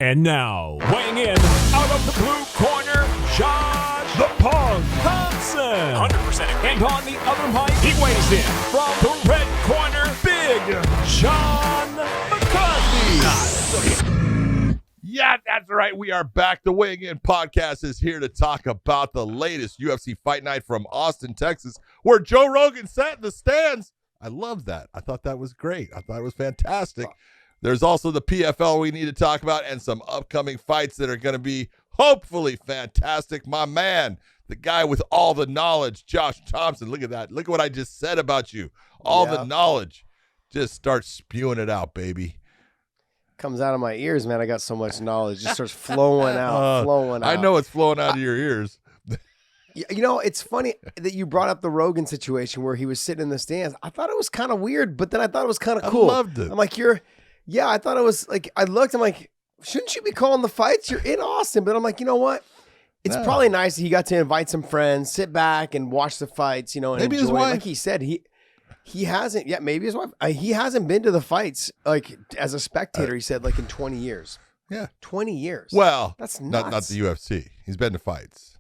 And now, weighing in out of the blue corner, Josh the Punk Thompson. 100% agree. And on the other mic, he weighs in from the red corner, Big Sean McCarthy. Yeah, that's right. We are back. The Weighing In podcast is here to talk about the latest UFC Fight Night from Austin, Texas, where Joe Rogan sat in the stands. I love that. I thought that was great. I thought it was fantastic. There's also the PFL we need to talk about and some upcoming fights that are going to be hopefully fantastic. My man, the guy with all the knowledge, Josh Thompson. Look at that. Look at what I just said about you. All the knowledge. Just start spewing it out, baby. Comes out of my ears, man. I got so much knowledge. Just starts flowing out, I know it's flowing out of your ears. You know, it's funny that you brought up the Rogan situation where he was sitting in the stands. I thought it was kind of weird, but then I thought it was kind of cool. I loved it. I'm like, yeah, I thought it was like, I looked, I'm like, shouldn't you be calling the fights? You're in Austin. But I'm like, you know what? It's probably nice that he got to invite some friends, sit back and watch the fights, you know, and maybe enjoy his wife. Like he said, he hasn't, maybe his wife. He hasn't been to the fights, like, as a spectator, he said, like, in 20 years. Yeah. 20 years. Well, that's nuts. Not the UFC. He's been to fights.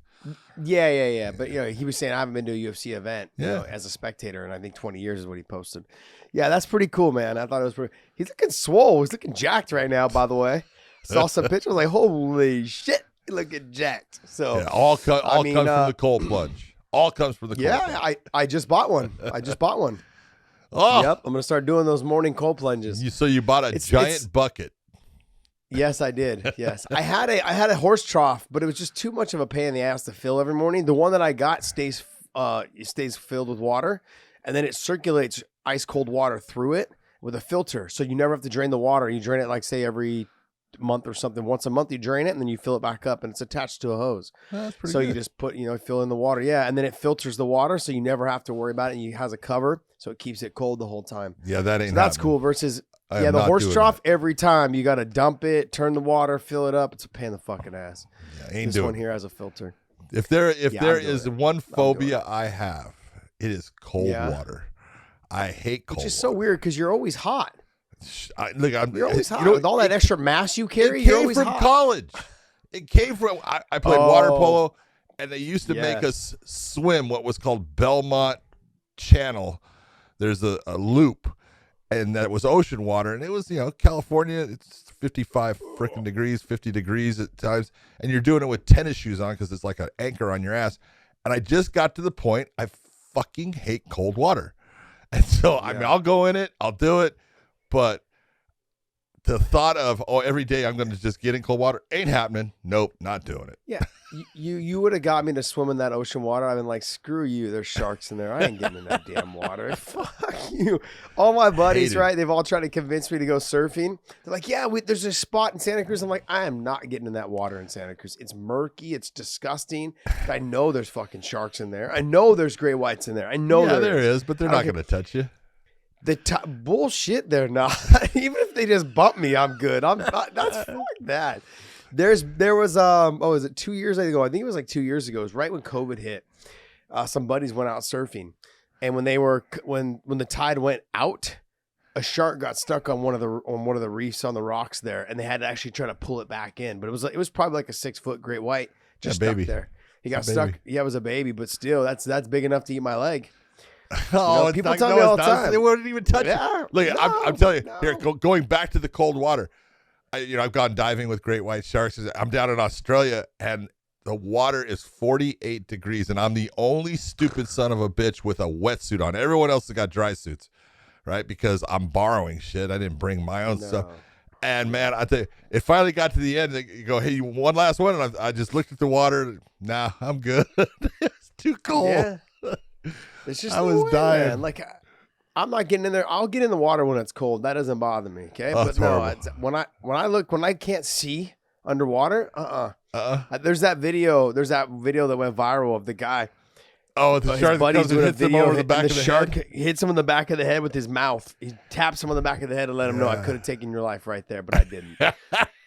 Yeah. But, you know, he was saying, I haven't been to a UFC event you know, as a spectator, and I think 20 years is what he posted. Yeah, that's pretty cool, man. I thought it was pretty. He's looking swole. He's looking jacked right now, by the way. Saw some pictures, like, holy shit, looking jacked. So yeah, all comes from the cold plunge. All comes from the cold plunge. Yeah, I just bought one. Oh. Yep, I'm going to start doing those morning cold plunges. So you bought a giant bucket. Yes, I did. Yes. I had a horse trough, but it was just too much of a pain in the ass to fill every morning. The one that I got stays filled with water, and then it circulates ice cold water through it with a filter. So you never have to drain the water. You drain it like, say, every month or something. Once a month you drain it, and then you fill it back up, and it's attached to a hose. That's pretty so good. You just put, fill in the water. Yeah, and then it filters the water, so you never have to worry about it. And it has a cover, so it keeps it cold the whole time. Yeah, that ain't. So that's cool. Versus the horse trough, every time you got to dump it, turn the water, fill it up. It's a pain in the fucking ass. Yeah, this one here has a filter. If there is one phobia I have, it is cold water. I hate cold water. Which is so weird because you're always hot. You're always hot. With all that extra mass you carry, you're always hot. It came from college. It came from, I played water polo, and they used to make us swim what was called Belmont Channel. There's a loop, and that was ocean water, and it was, California, it's 55 freaking degrees, 50 degrees at times, and you're doing it with tennis shoes on because it's like an anchor on your ass. And I just got to the point, I fucking hate cold water. And so, I mean, I'll go in it, I'll do it, but the thought of, every day I'm going to just get in cold water ain't happening. Nope, not doing it. Yeah, you would have got me to swim in that ocean water. I've been like, screw you. There's sharks in there. I ain't getting in that damn water. Fuck you. All my buddies, right? They've all tried to convince me to go surfing. They're like, yeah, there's a spot in Santa Cruz. I'm like, I am not getting in that water in Santa Cruz. It's murky. It's disgusting. I know there's fucking sharks in there. I know there's gray whites in there. I know there is, but they're not going to touch you. Bullshit, they're not. Even if they just bump me, I'm good. I'm not. That's fuck that. There was is it 2 years ago? I think it was like 2 years ago. It was right when COVID hit. Some buddies went out surfing, and when the tide went out, a shark got stuck on one of the reefs on the rocks there, and they had to actually try to pull it back in. But it was probably like a 6 foot great white just stuck there. He got stuck. Yeah, it was a baby, but still, that's big enough to eat my leg. People tell me all the time. They wouldn't even touch it. Look, I'm telling you, here, going back to the cold water, I've gone diving with great white sharks. I'm down in Australia, and the water is 48 degrees, and I'm the only stupid son of a bitch with a wetsuit on. Everyone else has got dry suits, right? Because I'm borrowing shit. I didn't bring my own stuff. And, man, I tell you, it finally got to the end. You go, hey, one last one? And I just looked at the water. Nah, I'm good. It's too cold. Yeah. It's just I was dying. Man. Like, I'm not getting in there. I'll get in the water when it's cold. That doesn't bother me. Okay, but no, when I can't see underwater, There's that video that went viral of the guy. Oh, the shark buddy's doing a video. Over the back of the shark head. hits him in the back of the head with his mouth. He taps him on the back of the head and let him know I could have taken your life right there, but I didn't.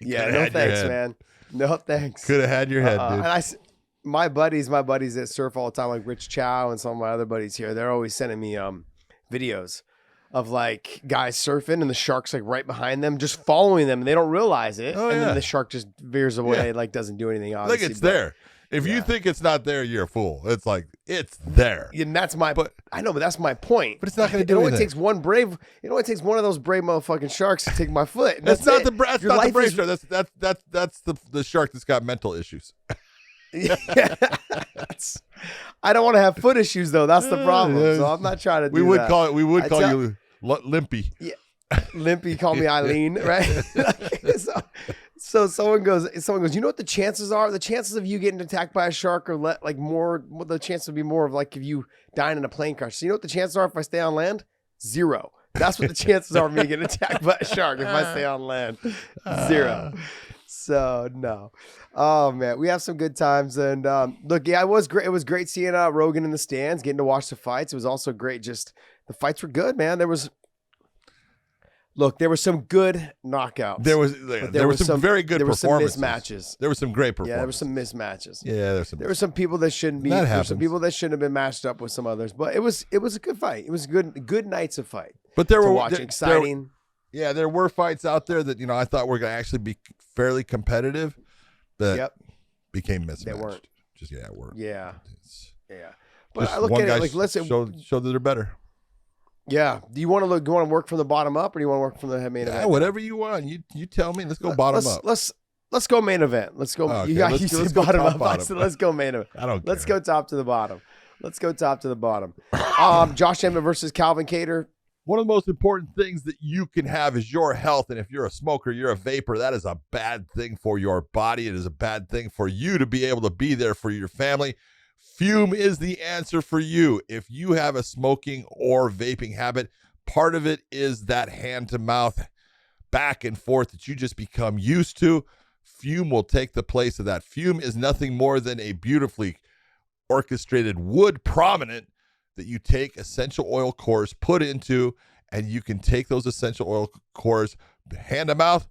Yeah, no thanks, man. No thanks. Could have had your head, dude. And my buddies that surf all the time, like Rich Chow and some of my other buddies here, they're always sending me videos of like guys surfing and the shark's like right behind them, just following them, and they don't realize it. Oh, and yeah. then the shark just veers away, like doesn't do anything. Obviously, Like it's there. If you think it's not there, you're a fool. It's like it's there. And that's my. I know, but that's my point. But it's not going to do It only anything. takes one brave. It only takes one of those brave motherfucking sharks to take my foot. And That's not it. the brave shark. That's the shark that's got mental issues. I don't want to have foot issues thoh. That's the problem. So I'm not trying to. We would call you Limpy. Yeah, Limpy. Call me Eileen, right? So someone goes. You know what the chances are? The chances of you getting attacked by a shark are more. The chances would be more of like if you dying in a plane crash. So you know what the chances are if I stay on land? 0. That's what the chances are of me getting attacked by a shark if I stay on land. 0. So no. Oh man, we have some good times, and look, yeah, it was great. It was great seeing Rogan in the stands, getting to watch the fights. It was also great. Just the fights were good, man. There were some good knockouts. There were some very good performances. Some mismatches. There were some great performances. Yeah, there were some mismatches. Yeah, there were some people that shouldn't be. There were some people that shouldn't have been matched up with some others. But it was a good fight. It was good nights of fight. But there were exciting. There were fights out there that I thought were going to actually be fairly competitive. That became mismatched. They weren't. Weren't. Yeah. But I look at it like, let's show that they're better. Yeah. Do you want to work from the bottom up, or do you want to work from the main event? Whatever you want. You tell me. Let's go bottom up. Let's go main event. Let's go. Okay, You said bottom up. Bottom. So let's go main event. I don't care. Let's go top to the bottom. Josh Emmett versus Calvin Kattar. One of the most important things that you can have is your health. And if you're a smoker, you're a vapor, that is a bad thing for your body. It is a bad thing for you to be able to be there for your family. Fume is the answer for you. If you have a smoking or vaping habit, part of it is that hand-to-mouth back and forth that you just become used to. Fume will take the place of that. Fume is nothing more than a beautifully orchestrated wood prominent that you take essential oil cores, put into, and you can take those essential oil cores, hand to mouth,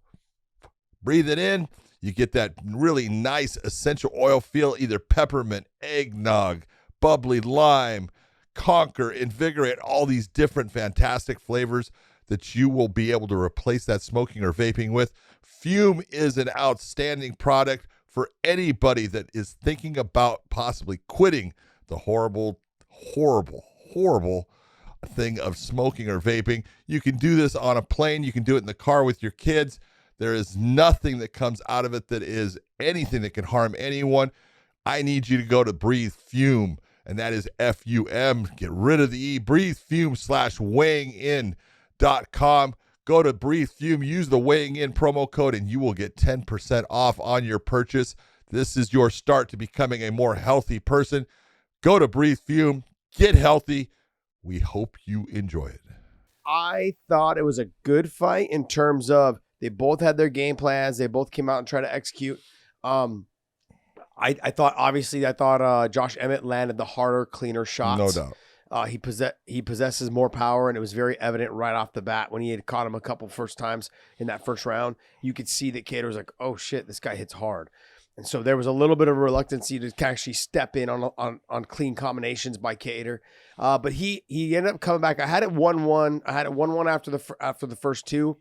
breathe it in. You get that really nice essential oil feel, either peppermint, eggnog, bubbly lime, conquer, invigorate, all these different fantastic flavors that you will be able to replace that smoking or vaping with. Fume is an outstanding product for anybody that is thinking about possibly quitting the horrible thing of smoking or vaping. You can do this on a plane. You can do it in the car with your kids. There is nothing that comes out of it that is anything that can harm anyone. I need you to go to Breathe Fume, and that is F-U-M. Get rid of the E. Breathe Fume /weighingin.com. Go to Breathe Fume, use the Weighing In promo code, and you will get 10% off on your purchase. This is your start to becoming a more healthy person. Go to Breathe Fume, get healthy. We hope you enjoy it. I thought it was a good fight in terms of they both had their game plans. They both came out and tried to execute. I thought Josh Emmett landed the harder, cleaner shots. No doubt. He possesses more power, and it was very evident right off the bat when he had caught him a couple first times in that first round. You could see that Kattar was like, "Oh shit, this guy hits hard." And so there was a little bit of reluctancy to actually step in on clean combinations by Kattar. But he ended up coming back. I had it 1-1. I had it 1-1 after the first two.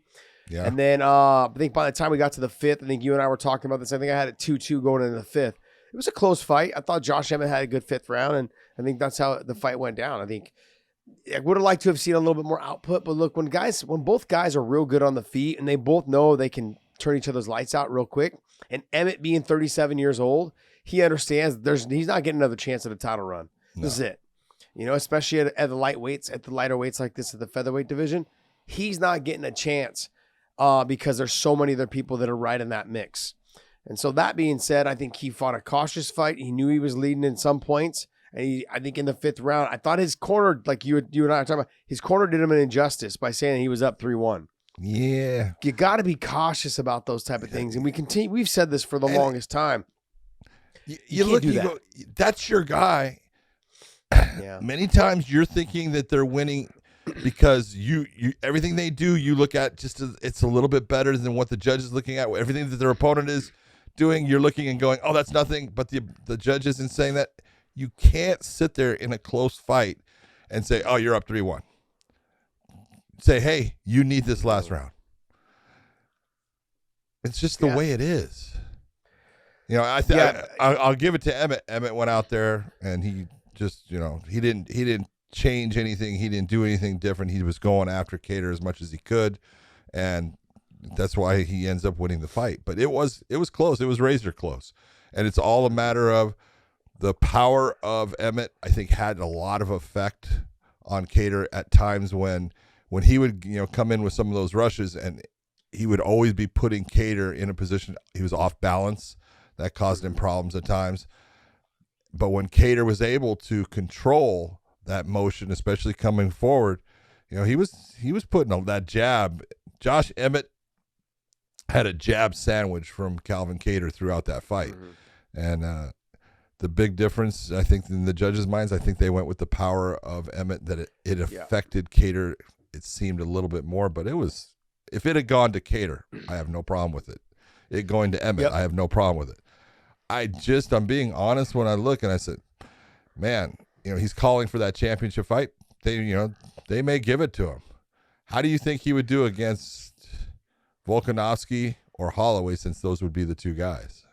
Yeah. And then I think by the time we got to the fifth, I think you and I were talking about this. I think I had it 2-2 going into the fifth. It was a close fight. I thought Josh Emmett had a good fifth round, and I think that's how the fight went down. I think I would have liked to have seen a little bit more output, but look, when both guys are real good on the feet and they both know they can turn each other's lights out real quick, and Emmett being 37 years old, he understands he's not getting another chance at a title run. No. This is it. Especially at the lighter weights like this at the featherweight division, he's not getting a chance because there's so many other people that are right in that mix. And so that being said, I think he fought a cautious fight. He knew he was leading in some points. And I think in the fifth round, I thought his corner, like you and I were talking about, his corner did him an injustice by saying he was up 3-1. Yeah. You got to be cautious about those type of things. And we've said this for the longest time. You look, do you that. go, that's your guy. Yeah. Many times you're thinking that they're winning because you everything they do, you look at it's a little bit better than what the judge is looking at. Everything that their opponent is doing, you're looking and going, oh, that's nothing. But the judge isn't saying that. You can't sit there in a close fight and say, oh, you're up 3-1. say, hey, you need this last round. It's just the way it is. You know, I'll give it to Emmett. Emmett went out there and he just, you know, he didn't change anything. He didn't do anything different. He was going after Kattar as much as he could, and that's why he ends up winning the fight. But it was close. It was razor close, and it's all a matter of the power of Emmett. I think had a lot of effect on Kattar at times when he would, you know, come in with some of those rushes, and he would always be putting Kattar in a position he was off balance. That caused him problems at times. But when Kattar was able to control that motion, especially coming forward, you know, he was putting that jab. Josh Emmett had a jab sandwich from Calvin Kattar throughout that fight. And the big difference, I think, in the judges' minds, I think they went with the power of Emmett, that it affected Kattar, it seemed, a little bit more. But if it had gone to Kattar, I have no problem with it. It going to Emmett, I have no problem with it. I'm being honest when I look and I said, man, you know, he's calling for that championship fight. They may give it to him. How do you think he would do against Volkanovski or Holloway, since those would be the two guys?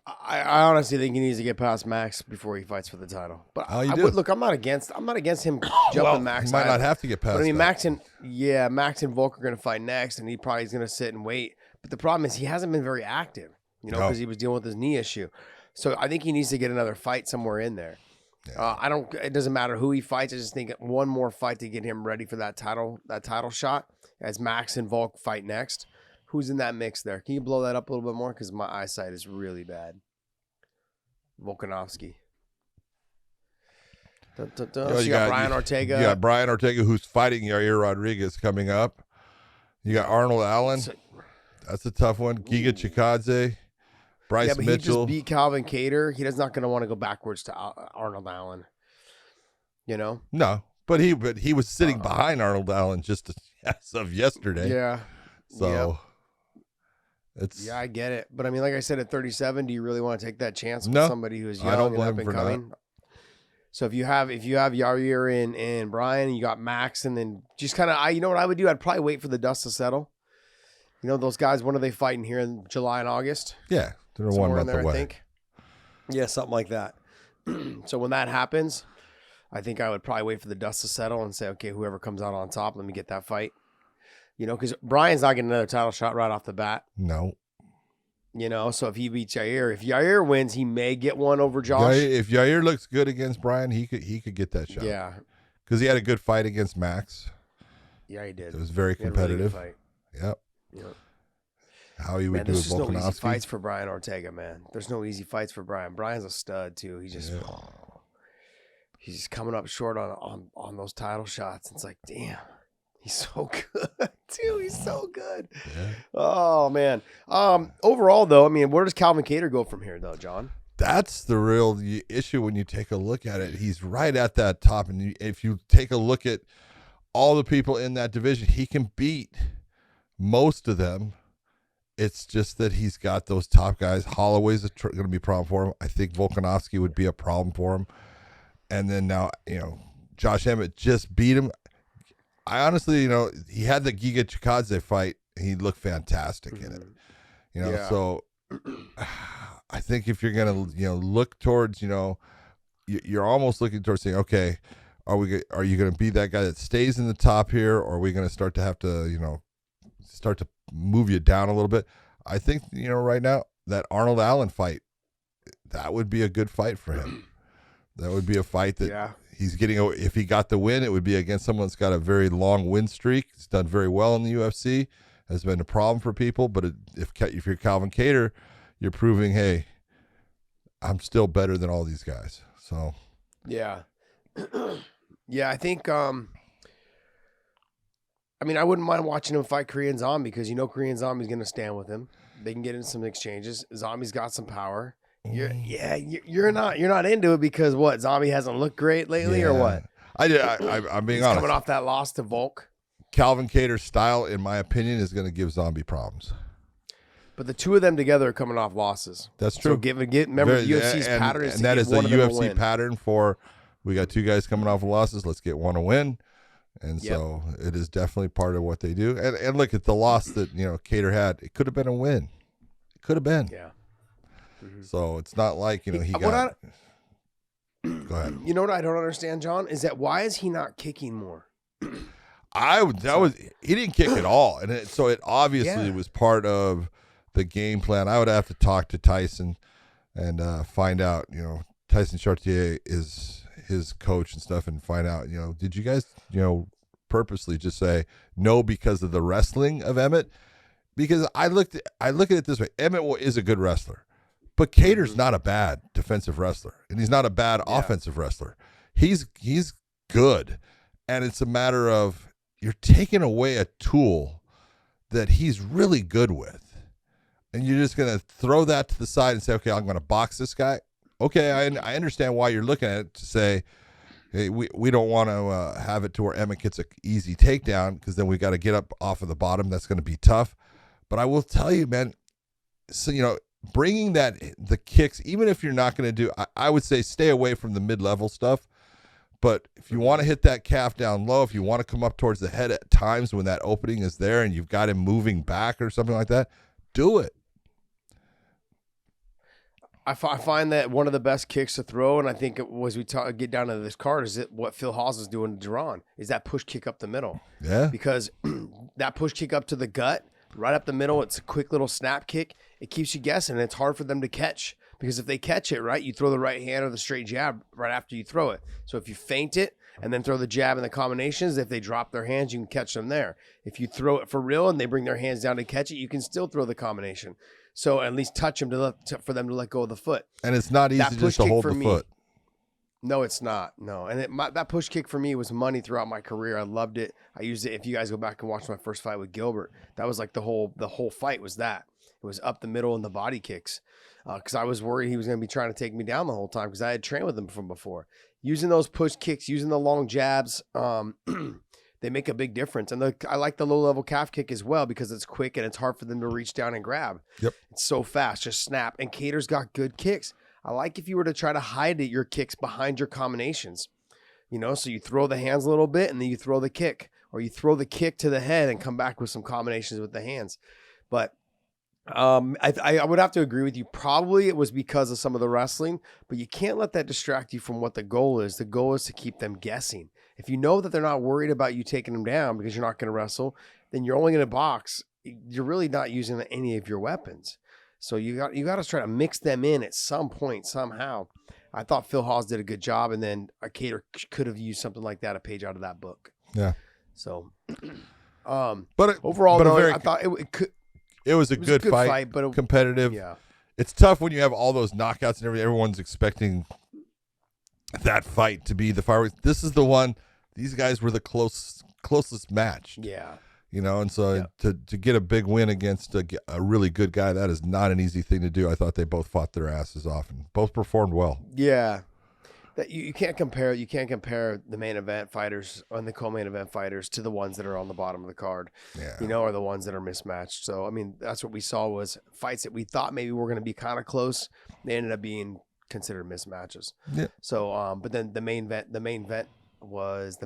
I honestly think he needs to get past Max before he fights for the title. But look, I'm not against him jumping Max. He might not have to get past. But I mean, that. Max and Volk are going to fight next, and he probably is going to sit and wait. But the problem is he hasn't been very active, you know, because he was dealing with his knee issue. So I think he needs to get another fight somewhere in there. Yeah. It doesn't matter who he fights. I just think one more fight to get him ready for that title shot as Max and Volk fight next. Who's in that mix there? Can you blow that up a little bit more? Because my eyesight is really bad. Volkanovski. So you got Brian Ortega. You got Brian Ortega, who's fighting Yair Rodriguez coming up. You got Arnold Allen. That's a tough one. Giga Chikadze. Bryce Mitchell. He just beat Calvin Kattar. He's not going to want to go backwards to Arnold Allen. You know? No, but he was sitting behind Arnold Allen just as of yesterday. Yeah. So I get it. But I mean, like I said, at 37, do you really want to take that chance with somebody who's young and up and coming? So if you have Yair and Brian, and you got Max, and then just kind of, you know what I would do? I'd probably wait for the dust to settle. You know, those guys, when are they fighting here in July and August? Yeah, they're 1 month away. I think. Yeah, something like that. So when that happens, I think I would probably wait for the dust to settle and say, okay, whoever comes out on top, let me get that fight. You know, because Brian's not getting another title shot right off the bat. No. You know, so if he beats Yair, if Yair wins, he may get one over Josh. If Yair looks good against Brian, he could get that shot. Yeah. Because he had a good fight against Max. Yeah, he did. It was very competitive. Really good fight. Yep. Yep. How he would do with Volkanovski. There's no easy fights for Brian Ortega, man. There's no easy fights for Brian. Brian's a stud too. He's just coming up short on those title shots. It's like, damn, he's so good too. He's so good. Yeah. Oh man. Overall though, I mean, where does Calvin Kattar go from here though, John? That's the real issue when you take a look at it. He's right at that top, and if you take a look at all the people in that division, he can beat most of them. It's just that he's got those top guys. Holloway's going to be a problem for him. I think Volkanovski would be a problem for him. And then now, you know, Josh Emmett just beat him. I honestly, you know, he had the Giga Chikadze fight. He looked fantastic in it. You know, so I think if you're going to, you know, look towards, you know, you're almost looking towards saying, okay, are you going to be that guy that stays in the top here, or are we going to start to have to, you know, start to move you down a little bit? I think, you know, right now that Arnold Allen fight, that would be a good fight for him. That would be a fight that he's getting. If he got the win, it would be against someone that's got a very long win streak. He's done very well in the UFC. Has been a problem for people, but if you're Calvin Kattar, you're proving, hey, I'm still better than all these guys. So yeah. I think I mean, I wouldn't mind watching him fight Korean Zombie, because you know Korean Zombie's going to stand with him. They can get in some exchanges. Zombie's got some power. You're not into it because what? Zombie hasn't looked great lately, or what? I'm being honest. Coming off that loss to Volk. Calvin Kattar's style, in my opinion, is going to give Zombie problems. But the two of them together are coming off losses. That's true. So remember UFC's pattern is and that is the UFC pattern for, we got two guys coming off of losses. Let's get one a win. And so it is definitely part of what they do. And look at the loss that, Kattar had. It could have been a win. It could have been. Yeah. Mm-hmm. So it's not like, he got. Go ahead. You know what I don't understand, John, is that why is he not kicking more? He didn't kick at all. And so it obviously was part of the game plan. I would have to talk to Tyson and find out, Tyson Chartier is his coach and stuff, and find out, did you guys, purposely just say no because of the wrestling of Emmett? Because I look at it this way: Emmett is a good wrestler, but Kattar's not a bad defensive wrestler, and he's not a bad offensive wrestler. He's good, and it's a matter of you're taking away a tool that he's really good with, and you're just gonna throw that to the side and say, okay, I'm gonna box this guy. Okay, I understand why you're looking at it to say, hey, we don't want to have it to where Emmett gets an easy takedown, because then we got to get up off of the bottom. That's going to be tough. But I will tell you, man, so, bringing the kicks, even if you're not going to do, I would say stay away from the mid-level stuff. But if you want to hit that calf down low, if you want to come up towards the head at times when that opening is there and you've got him moving back or something like that, do it. I find that one of the best kicks to throw, and I think get down to this card, is what Phil Hawes is doing to Duran, is that push kick up the middle. Yeah. Because that push kick up to the gut, right up the middle, it's a quick little snap kick. It keeps you guessing, and it's hard for them to catch. Because if they catch it, right, you throw the right hand or the straight jab right after you throw it. So if you feint it and then throw the jab and the combinations, if they drop their hands, you can catch them there. If you throw it for real and they bring their hands down to catch it, you can still throw the combination. So at least touch them for them to let go of the foot. And it's not easy just to hold the foot. No, it's not. No. And that push kick for me was money throughout my career. I loved it. I used it. If you guys go back and watch my first fight with Gilbert, that was like the whole fight was that. It was up the middle and the body kicks. Because I was worried he was going to be trying to take me down the whole time, because I had trained with him from before. Using those push kicks, using the long jabs, they make a big difference. And I like the low-level calf kick as well, because it's quick and it's hard for them to reach down and grab. Yep. It's so fast, just snap. And Kattar's got good kicks. I like if you were to try to hide your kicks behind your combinations. So you throw the hands a little bit and then you throw the kick. Or you throw the kick to the head and come back with some combinations with the hands. But I would have to agree with you. Probably it was because of some of the wrestling, but you can't let that distract you from what the goal is. The goal is to keep them guessing. If you know that they're not worried about you taking them down because you're not going to wrestle, then you're only going to box. You're really not using any of your weapons. So you got to try to mix them in at some point somehow. I thought Phil Hawes did a good job, and then Kattar could have used something like that, a page out of that book. Yeah. So, overall, I thought it could. It was a good fight, but competitive. Yeah. It's tough when you have all those knockouts and everything. Everyone's expecting that fight to be the fireworks. This is the one. These guys were the closest match. Yeah. And so to get a big win against a really good guy, that is not an easy thing to do. I thought they both fought their asses off and both performed well. Yeah. That you can't compare the main event fighters and the co-main event fighters to the ones that are on the bottom of the card, or the ones that are mismatched. So, I mean, that's what we saw was fights that we thought maybe were going to be kind of close. They ended up being considered mismatches. Yeah. So, but then the main event was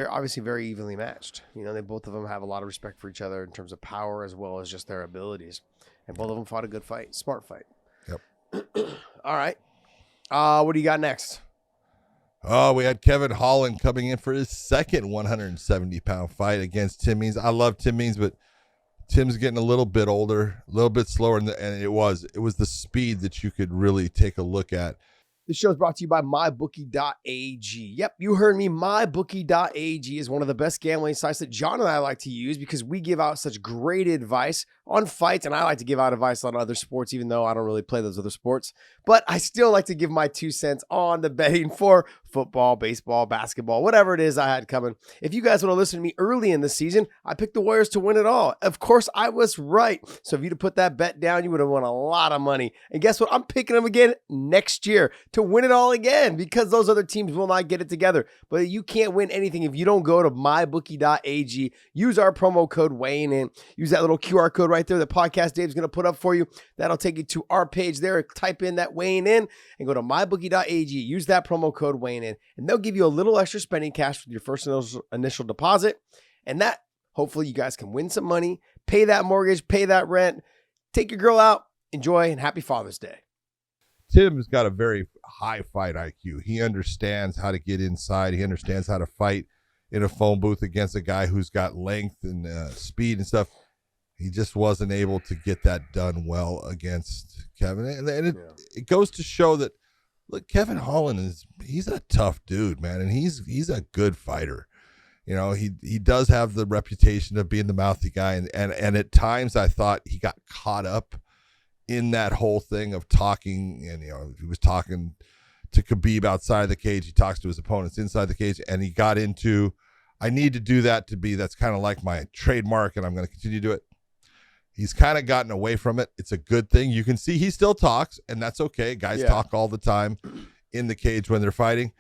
obviously very evenly matched. They both of them have a lot of respect for each other in terms of power as well as just their abilities. And both of them fought a good fight, smart fight. Yep. All right. What do you got next? Oh, we had Kevin Holland coming in for his second 170-pound fight against Tim Means. I love Tim Means, but Tim's getting a little bit older, a little bit slower, and it was the speed that you could really take a look at. This show is brought to you by MyBookie.ag. Yep, you heard me. MyBookie.ag is one of the best gambling sites that John and I like to use because we give out such great advice on fights, and I like to give out advice on other sports, even though I don't really play those other sports. But I still like to give my 2 cents on the betting for football, baseball, basketball, whatever it is I had coming. If you guys want to listen to me early in the season, I picked the Warriors to win it all. Of course, I was right. So if you'd have put that bet down, you would have won a lot of money. And guess what? I'm picking them again next year to win it all again because those other teams will not get it together. But you can't win anything if you don't go to mybookie.ag. Use our promo code weighing in. Use that little QR code right right there. The podcast Dave's going to put up for you. That'll take you to our page there. Type in that weighing in and go to mybookie.ag. Use that promo code weighing in, and they'll give you a little extra spending cash with your first initial deposit. And that, hopefully, you guys can win some money, pay that mortgage, pay that rent, take your girl out, enjoy, and happy Father's Day. Tim's got a very high fight IQ. He understands how to get inside. He understands how to fight in a phone booth against a guy who's got length and speed and stuff. He just wasn't able to get that done well against Kevin. And it goes to show that, look, Kevin Holland he's a tough dude, man, and he's a good fighter. You know, he does have the reputation of being the mouthy guy, and at times I thought he got caught up in that whole thing of talking, and he was talking to Khabib outside the cage. He talks to his opponents inside the cage, and he got into, I need to do that that's kind of like my trademark, and I'm going to continue to do it. He's kind of gotten away from it. It's a good thing. You can see he still talks, and that's okay. Guys talk all the time in the cage when they're fighting,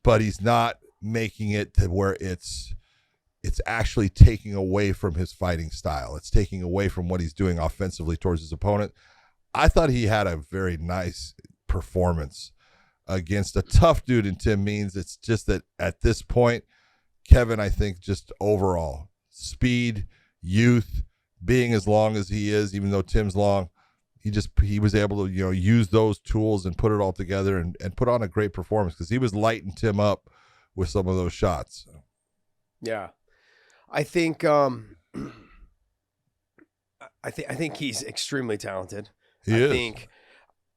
but he's not making it to where it's actually taking away from his fighting style. It's taking away from what he's doing offensively towards his opponent. I thought he had a very nice performance against a tough dude in Tim Means. It's just that at this point, Kevin, I think, just overall speed, youth, being as long as he is, even though Tim's long, he was able to use those tools and put it all together and put on a great performance, because he was lighting Tim up with some of those shots. Yeah, I think I think he's extremely talented. I think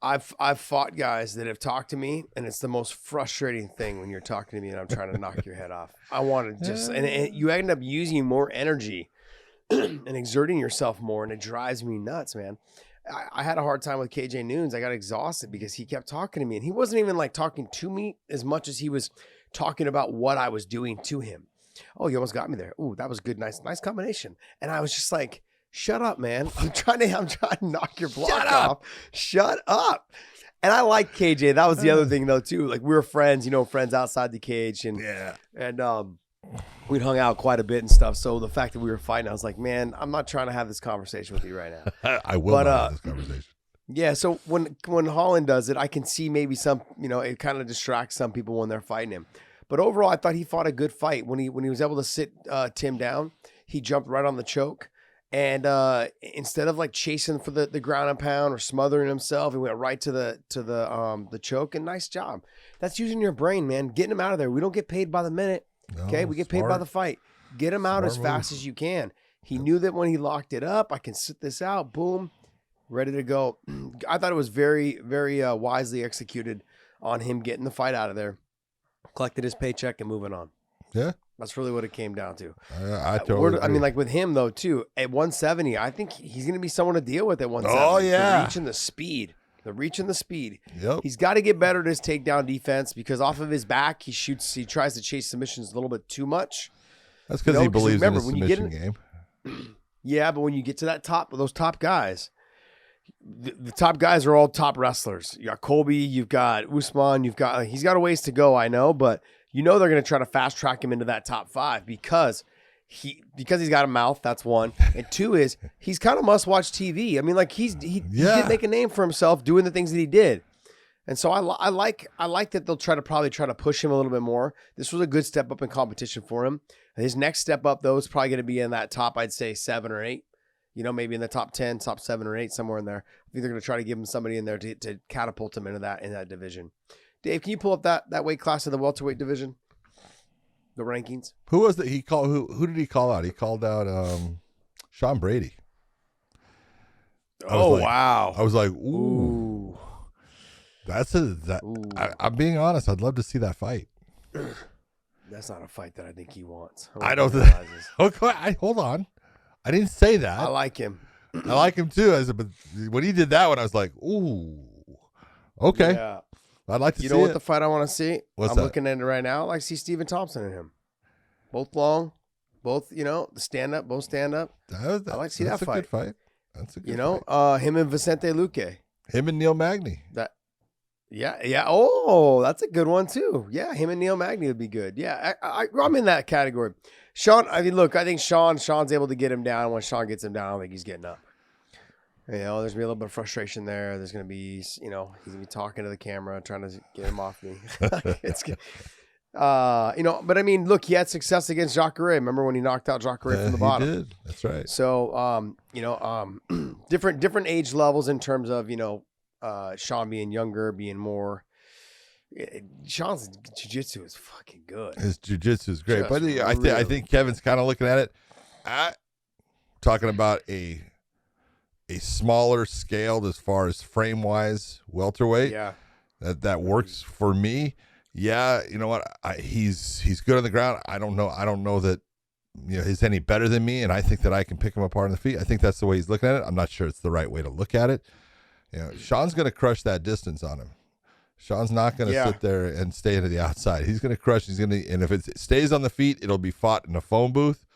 I've fought guys that have talked to me, and it's the most frustrating thing when you're talking to me and I'm trying to knock your head off. I want to just, and you end up using more energy and exerting yourself more, and it drives me nuts, man. I had a hard time with KJ Noons. I got exhausted because he kept talking to me, and he wasn't even like talking to me as much as he was talking about what I was doing to him. Oh, you almost got me there. Ooh, that was good. Nice combination. And I was just like, shut up, man. I'm trying to knock your block off. Shut up. And I like KJ. That was the other thing though, too. Like, we were friends, friends outside the cage, and we'd hung out quite a bit and stuff. So the fact that we were fighting, I was like, man, I'm not trying to have this conversation with you right now. I will not have this conversation. Yeah. So when Holland does it, I can see maybe some, it kind of distracts some people when they're fighting him. But overall, I thought he fought a good fight. When he was able to sit Tim down, he jumped right on the choke. And instead of like chasing for the ground and pound or smothering himself, he went right to the choke. And nice job. That's using your brain, man. Getting him out of there. We don't get paid by the minute. Okay, we get paid by the fight. Get him out as fast as you can. He knew that when he locked it up, I can sit this out. Boom, ready to go. I thought it was very, very wisely executed on him getting the fight out of there, collected his paycheck, and moving on. Yeah. That's really what it came down to. I totally agree. I mean, like with him, though, too, at 170, I think he's going to be someone to deal with at 170. Oh, yeah. The reach and the speed. Yep. He's got to get better at his takedown defense, because off of his back, he tries to chase submissions a little bit too much. That's because he believes in the submission game. Yeah, but when you get to those top guys, the top guys are all top wrestlers. You got Colby, you've got Usman, he's got a ways to go, I know, but they're going to try to fast track him into that top 5 because he's got a mouth. That's one. And 2 is he's kind of must-watch TV. I mean, like he did make a name for himself doing the things that he did. And so I like that they'll probably try to push him a little bit more. This was a good step up in competition for him. His next step up, though, is probably going to be in that top, I'd say 7 or 8. Maybe in the top 10, top 7 or 8, somewhere in there. I think they're going to try to give him somebody in there to catapult him into that division. Dave, can you pull up that weight class of the welterweight division? The rankings. Who was that he called? Who did he call out? He called out Sean Brady. Wow. I was like, ooh. I'm being honest. I'd love to see that fight. That's not a fight that I think he wants. I don't think. Okay, hold on. I didn't say that. I like him. I like him too. I said, but when he did that one, I was like, ooh. Okay. Yeah. I'd like to see it. You know what the fight I want to see? What's I'm that? looking at it right now. I like to see Stephen Thompson and him. Both long. Both, the stand up. Both stand up. I like to see that fight. That's a good fight. That's a good fight. Him and Vicente Luque. Him and Neil Magny. Yeah. Oh, that's a good one too. Yeah, him and Neil Magny would be good. Yeah, I'm in that category. Sean, I mean, look, I think Sean's able to get him down. When Sean gets him down, I don't think he's getting up. You know, there's gonna be a little bit of frustration there. There's gonna be, you know, he's gonna be talking to the camera, trying to get him off me. It's good. You know, but I mean, look, he had success against Jacare. Remember when he knocked out Jacare from the bottom? He did. That's right. So, you know, different age levels in terms of, you know, Sean being younger, being more. Sean's jiu-jitsu is fucking good. His jiu-jitsu is great, Just but I think Kevin's kind of looking at it. Talking about a smaller scaled as far as frame wise welterweight. Yeah, that works for me. Yeah, you know what? He's good on the ground. I don't know that he's any better than me, and I think that I can pick him apart on the feet. I think that's the way he's looking at it. I'm not sure it's the right way to look at it. Sean's going to crush that distance on him. Sean's not going to sit there and stay to the outside. He's going to crush. And if it stays on the feet, it'll be fought in a phone booth.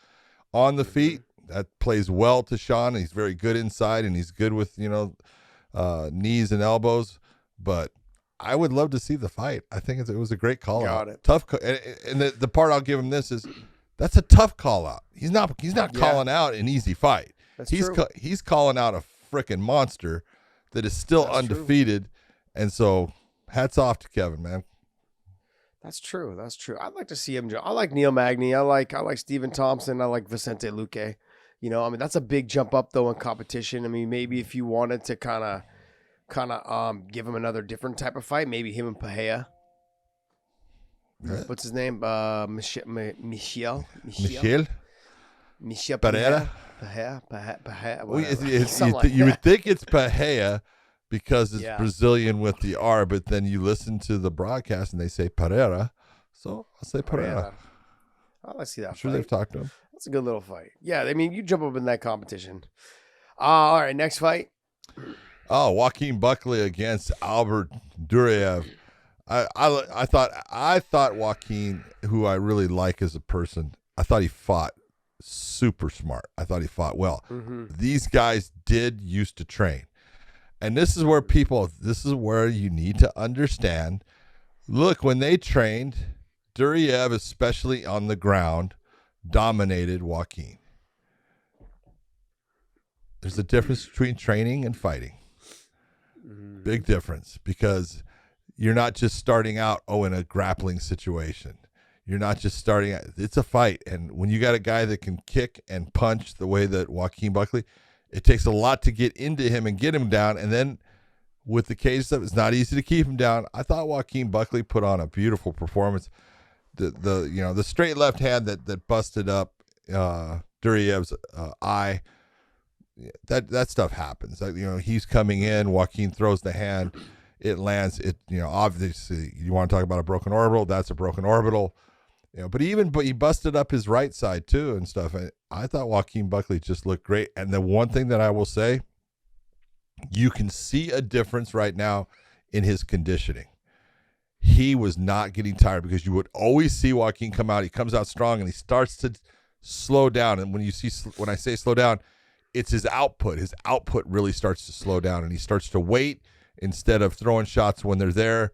On the feet, that plays well to Sean. He's very good inside, and he's good with knees and elbows. But I would love to see the fight. I think it was a great call out. Tough, and the part I'll give him this is that's a tough call out. He's not calling out an easy fight. He's calling out a freaking monster that is still undefeated, and so. Hats off to Kevin, man. That's true. I'd like to see him. I like Neil Magny. I like Stephen Thompson. I like Vicente Luque. You know, I mean, that's a big jump up though in competition. I mean, maybe if you wanted to kind of give him another different type of fight, maybe him and Pahea. What's his name? Michel Pereira. Pahea. You would think it's Pahea. Because it's Brazilian with the R, but then you listen to the broadcast and they say Pereira, so I'll say Pereira. I see that. I'm sure they've talked to him. That's a good little fight. Yeah, I mean, you jump up in that competition. All right, next fight. Oh, Joaquin Buckley against Albert Duraev. I thought Joaquin, who I really like as a person, I thought he fought super smart. I thought he fought well. Mm-hmm. These guys used to train. And this is where you need to understand. Look, when they trained, Duraev, especially on the ground, dominated Joaquin. There's a difference between training and fighting. Big difference, because you're not just starting out, in a grappling situation. You're not just starting out. It's a fight. And when you got a guy that can kick and punch the way that Joaquin Buckley, it takes a lot to get into him and get him down. And then with the cage stuff, it's not easy to keep him down. I thought Joaquin Buckley put on a beautiful performance. The straight left hand that busted up Duraev's eye. That stuff happens. He's coming in. Joaquin throws the hand. It lands. Obviously, you want to talk about a broken orbital. That's a broken orbital. But he busted up his right side too and stuff. I thought Joaquin Buckley just looked great. And the one thing that I will say, you can see a difference right now in his conditioning. He was not getting tired, because you would always see Joaquin come out. He comes out strong and he starts to slow down. And when I say slow down, it's his output. His output really starts to slow down, and he starts to wait instead of throwing shots when they're there.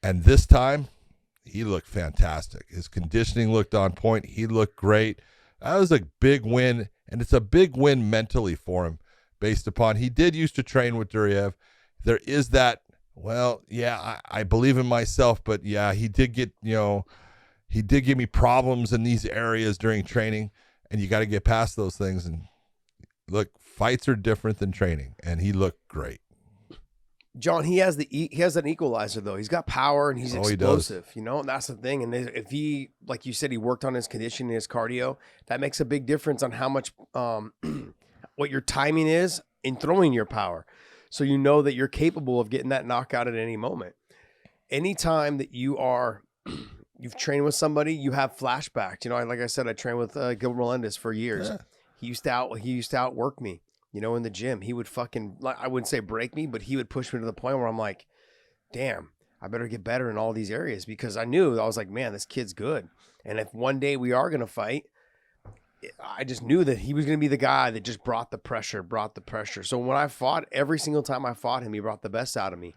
And this time, he looked fantastic. His conditioning looked on point. He looked great. That was a big win, and it's a big win mentally for him, based upon he did used to train with Duraev. There is that, I believe in myself, but he did get, he did give me problems in these areas during training, and you got to get past those things. And look, fights are different than training, and he looked great. John, he has an equalizer though. He's got power and he's explosive, and that's the thing. And if he, like you said, he worked on his conditioning, his cardio, that makes a big difference on how much, what your timing is in throwing your power. So you know that you're capable of getting that knockout at any moment. Anytime that you've trained with somebody, you have flashbacks. Like I said, I trained with Gilbert Melendez for years. Yeah. He used to outwork me. In the gym, he would I wouldn't say break me, but he would push me to the point where I'm like, damn, I better get better in all these areas, because I was like, man, this kid's good. And if one day we are going to fight, I just knew that he was going to be the guy that just brought the pressure. So when I fought, every single time I fought him, he brought the best out of me.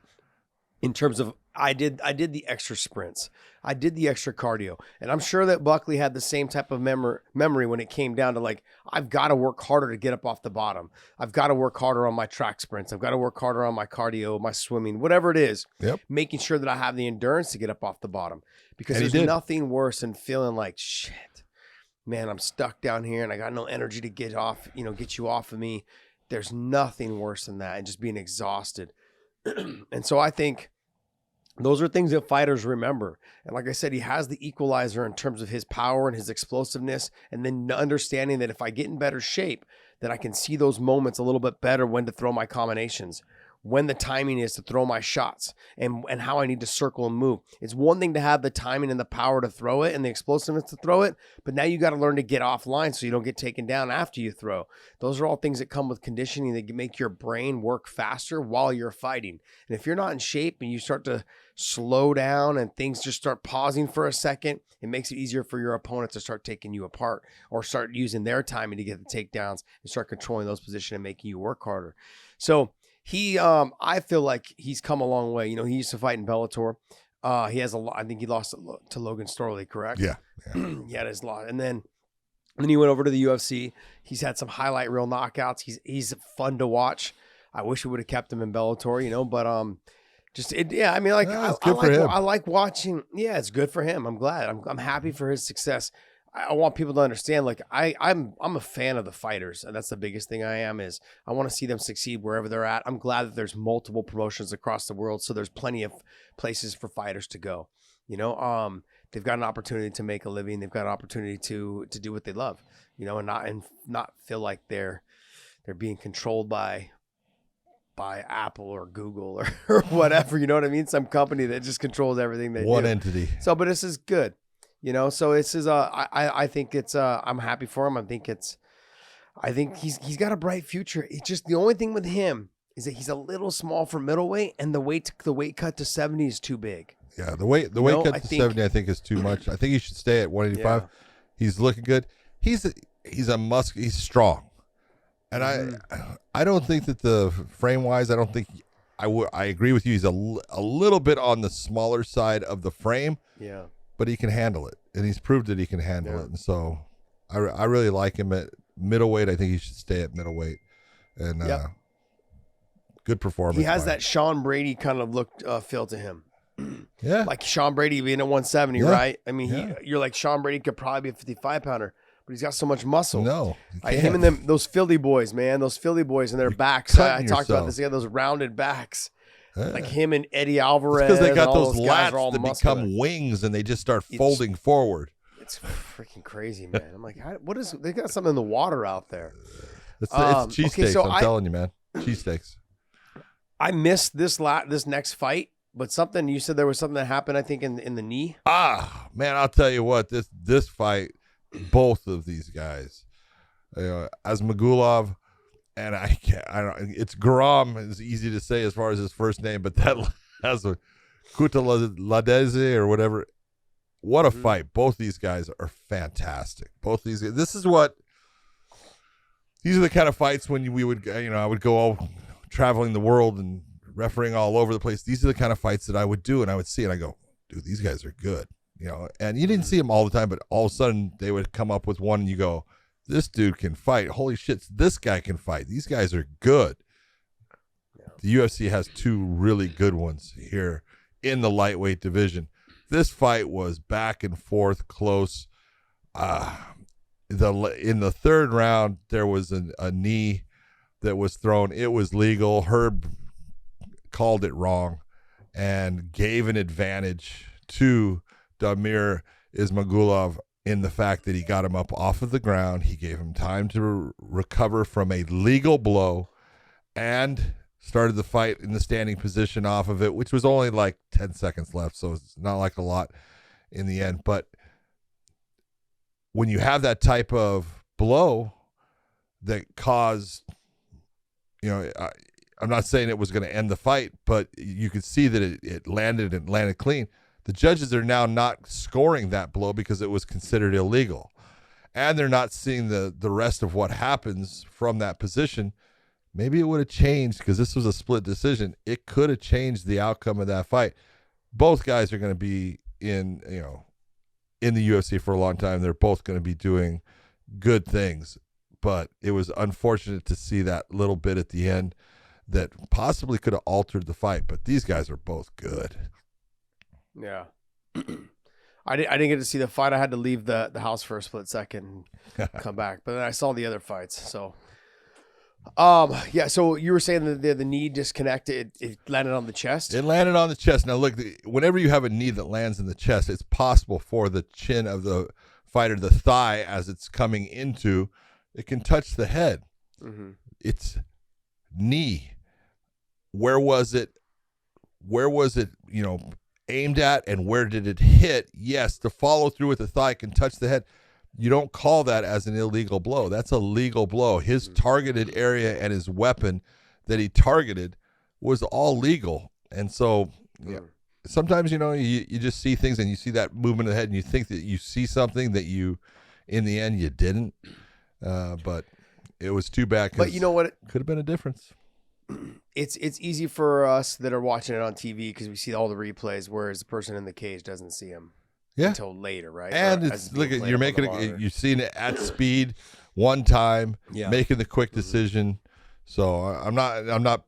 in terms of I did the extra sprints. I did the extra cardio. And I'm sure that Buckley had the same type of memory when it came down to like, I've got to work harder to get up off the bottom. I've got to work harder on my track sprints. I've got to work harder on my cardio, my swimming, whatever it is. Yep. Making sure that I have the endurance to get up off the bottom. Because there's nothing worse than feeling like, shit, man, I'm stuck down here and I got no energy to get off, get you off of me. There's nothing worse than that, and just being exhausted. And so I think those are things that fighters remember. And like I said, he has the equalizer in terms of his power and his explosiveness, and then understanding that if I get in better shape, then I can see those moments a little bit better when to throw my combinations, when the timing is to throw my shots, and how I need to circle and move. It's one thing to have the timing and the power to throw it and the explosiveness to throw it, but now you got to learn to get offline so you don't get taken down after you throw. Those are all things that come with conditioning that make your brain work faster while you're fighting. And if you're not in shape and you start to slow down and things just start pausing for a second, it makes it easier for your opponent to start taking you apart or start using their timing to get the takedowns and start controlling those positions and making you work harder. So he, I feel like he's come a long way. He used to fight in Bellator. He has I think he lost to Logan Storley, correct? Yeah. He had his lot. And then he went over to the UFC. He's had some highlight reel knockouts. He's fun to watch. I wish we would have kept him in Bellator, but I like watching. Yeah, it's good for him. I'm glad. I'm happy for his success. I want people to understand, like, I'm a fan of the fighters, and that's the biggest thing I want to see them succeed wherever they're at. I'm glad that there's multiple promotions across the world, so there's plenty of places for fighters to go. They've got an opportunity to make a living. They've got an opportunity to do what they love, and not feel like they're being controlled by Apple or Google or whatever. You know what I mean? Some company that just controls everything they do. One entity. So, but this is good. So this is I think it's I'm happy for him. I think he's got a bright future. It's just the only thing with him is that he's a little small for middleweight, and the weight cut to 70 is too big. Yeah, the weight cut to 70 I think is too much. I think he should stay at 185. Yeah. He's looking good. He's strong. And I don't think that the frame wise, I don't think I agree with you. He's a little bit on the smaller side of the frame. Yeah. But he can handle it, and he's proved that he can handle it. And so I really like him at middleweight. I think he should stay at middleweight. And good performance. He has that Sean Brady kind of look feel to him. Yeah. Like Sean Brady being at 170, right? I mean, you're like, Sean Brady could probably be a 55-pounder, but he's got so much muscle. No. Him and those Philly boys, man, those Philly boys and their backs. I talked about this. They got those rounded backs. Like him and Eddie Alvarez. Because they got those lats that become wings and they just start folding forward. It's freaking crazy, man. I'm like, they got something in the water out there. It's cheesesteaks, so I'm telling you, man. Cheesesteaks. I missed this next fight, but you said there was something that happened, I think, in the knee. Man, I'll tell you what, this fight, both of these guys, Asmagulov, and it's Garam is easy to say as far as his first name, but that has a Kutaladeze or whatever. What a fight. Both these guys are fantastic. Both these guys. These are the kind of fights when we would, I would go all traveling the world and refereeing all over the place. These are the kind of fights that I would do, and I would see and I go, dude, these guys are good. And you didn't see them all the time, but all of a sudden they would come up with one and you go, this dude can fight. Holy shit, this guy can fight. These guys are good. Yeah. The UFC has two really good ones here in the lightweight division. This fight was back and forth, close. In the third round, there was a knee that was thrown. It was legal. Herb called it wrong and gave an advantage to Damir Ismagulov in the fact that he got him up off of the ground. He gave him time to recover from a legal blow and started the fight in the standing position off of it, which was only like 10 seconds left, so it's not like a lot in the end. But when you have that type of blow that caused, I'm not saying it was going to end the fight, but you could see that it landed and landed clean. The judges are now not scoring that blow because it was considered illegal. And they're not seeing the rest of what happens from that position maybe it would have changed, because this was a split decision. It could have changed the outcome of that fight. Both guys are going to be in the UFC for a long time. They're both going to be doing good things, but it was unfortunate to see that little bit at the end that possibly could have altered the fight. But these guys are both good. Yeah. I didn't get to see the fight. I had to leave the house for a split second and come back. But then I saw the other fights. So, yeah. So you were saying that the knee disconnected. It landed on the chest. It landed on the chest. Now look, whenever you have a knee that lands in the chest, it's possible for the chin of the fighter, the thigh, as it's coming into, it can touch the head. Mm-hmm. It's knee. Where was it? Aimed at, and where did it hit? Yes, the follow through with the thigh can touch the head. You don't call that as an illegal blow. That's a legal blow. His targeted area and his weapon that he targeted was all legal. And so sometimes, you just see things and you see that movement of the head and you think that you see something that you, in the end, you didn't. But it was too bad. But you know what? It could have been a difference. It's easy for us that are watching it on TV because we see all the replays, whereas the person in the cage doesn't see him until later, right? And it's you're making you've seen it at speed one time, making the quick decision. So I'm not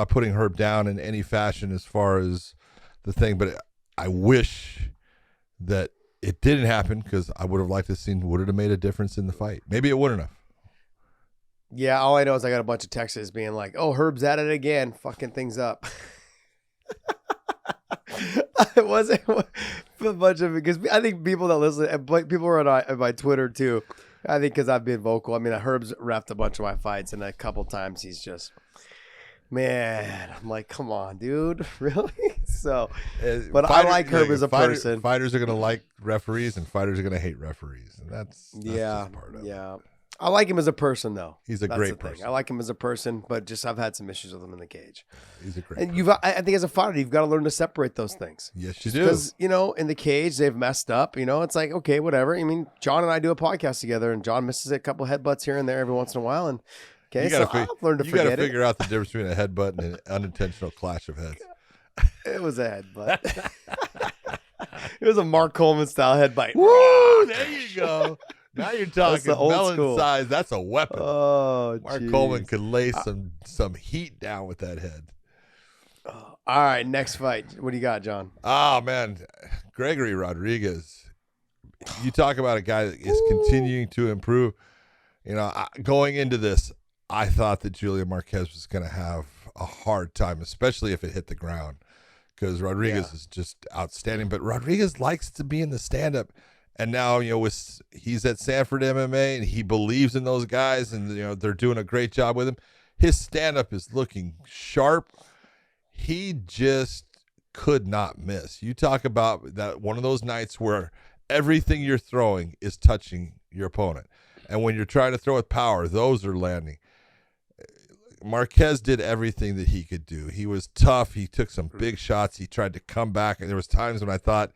putting Herb down in any fashion as far as the thing, but I wish that it didn't happen, because I would have liked to seen, would it have made a difference in the fight? Maybe it wouldn't have. Yeah, all I know is I got a bunch of texts being like, "Oh, Herb's at it again, fucking things up." It wasn't a bunch of, because I think people that listen, people are on my Twitter too. I think because I've been vocal. I mean, Herb's reffed a bunch of my fights, and a couple times he's just, man, I'm like, come on, dude, really? So, but I like Herb as a person. Fighters are gonna like referees, and fighters are gonna hate referees, and that's just part of it. I like him as a person, though. He's a great person. I like him as a person, but just I've had some issues with him in the cage. He's a great and person. I think as a fighter, you've got to learn to separate those things. Yes, you do. Because, in the cage, they've messed up. It's like, okay, whatever. I mean, John and I do a podcast together, and John misses a couple headbutts here and there every once in a while. And, okay, I've learned to forget it. You got to figure out the difference between a headbutt and an unintentional clash of heads. It was a headbutt. It was a Mark Coleman style headbutt. Woo! There you go. Now you're talking melon school size. That's a weapon. Oh, Mark Coleman could lay some heat down with that head. All right, next fight. What do you got, John? Oh, man. Gregory Rodriguez. You talk about a guy that is continuing to improve. Going into this, I thought that Julian Marquez was going to have a hard time, especially if it hit the ground, because Rodriguez is just outstanding. But Rodriguez likes to be in the stand-up. And now, he's at Sanford MMA, and he believes in those guys, and they're doing a great job with him. His stand-up is looking sharp. He just could not miss. You talk about that one of those nights where everything you're throwing is touching your opponent, and when you're trying to throw with power, those are landing. Marquez did everything that he could do. He was tough. He took some big shots. He tried to come back, and there was times when I thought,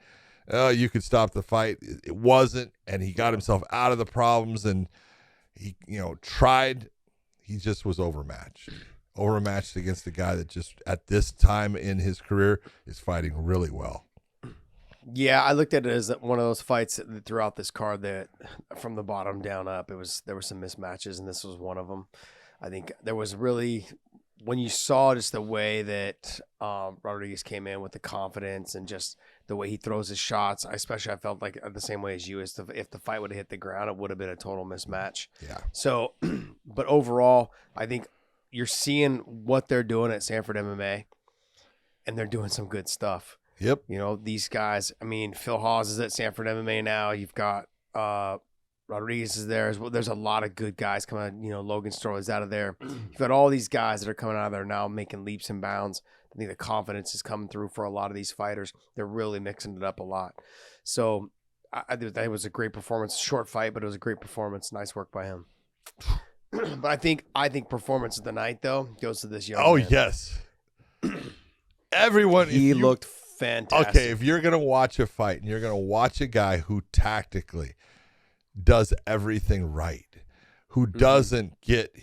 oh, you could stop the fight. It wasn't, and he got himself out of the problems, and he, tried. He just was overmatched against a guy that just at this time in his career is fighting really well. Yeah, I looked at it as one of those fights throughout this card that from the bottom down up, there were some mismatches, and this was one of them. I think there was really, when you saw just the way that Rodriguez came in with the confidence and just the way he throws his shots, I felt like the same way as you, if the fight would have hit the ground, it would have been a total mismatch. Yeah. So, but overall, I think you're seeing what they're doing at Sanford MMA, and they're doing some good stuff. Yep. These guys, I mean, Phil Hawes is at Sanford MMA now. You've got Rodriguez is there as well. There's a lot of good guys coming out. Logan Storley is out of there. You've got all these guys that are coming out of there now making leaps and bounds. I think the confidence is coming through for a lot of these fighters. They're really mixing it up a lot. So I think it was a great performance. Short fight, but it was a great performance. Nice work by him. But I think performance of the night, though, goes to this young man. Oh, yes. Everyone. He looked fantastic. Okay, if you're going to watch a fight and you're going to watch a guy who tactically does everything right, who doesn't get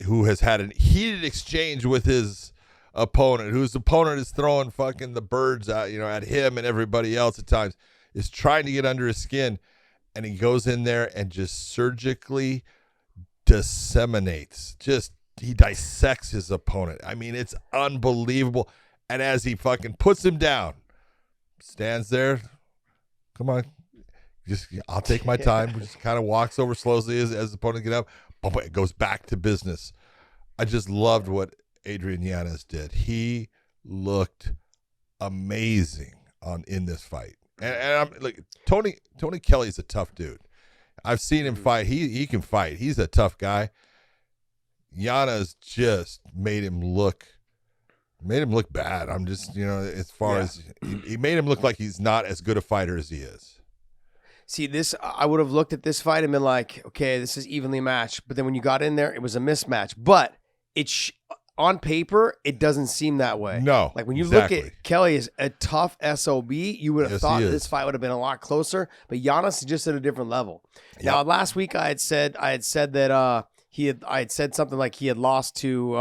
who has had a heated exchange with his opponent, whose opponent is throwing fucking the birds out, at him and everybody else at times, is trying to get under his skin, and he goes in there and just surgically disseminates. He dissects his opponent. I mean, it's unbelievable. And as he fucking puts him down, stands there, come on, I'll take my time. Just kind of walks over slowly as the opponent get up. But it goes back to business. I just loved what Adrian Yanez did. He looked amazing in this fight. And I'm like, Tony Kelly's a tough dude. I've seen him fight. He can fight. He's a tough guy. Yanez just made him look bad. I'm just, as far as he made him look like he's not as good a fighter as he is. See, I would have looked at this fight and been like, okay, this is evenly matched. But then when you got in there, it was a mismatch. But on paper, it doesn't seem that way. No, like when you look at Kelly is a tough SOB, you would have thought this fight would have been a lot closer. But Yanez is just at a different level. Yep. Now, last week I had said that I had said something like he had lost to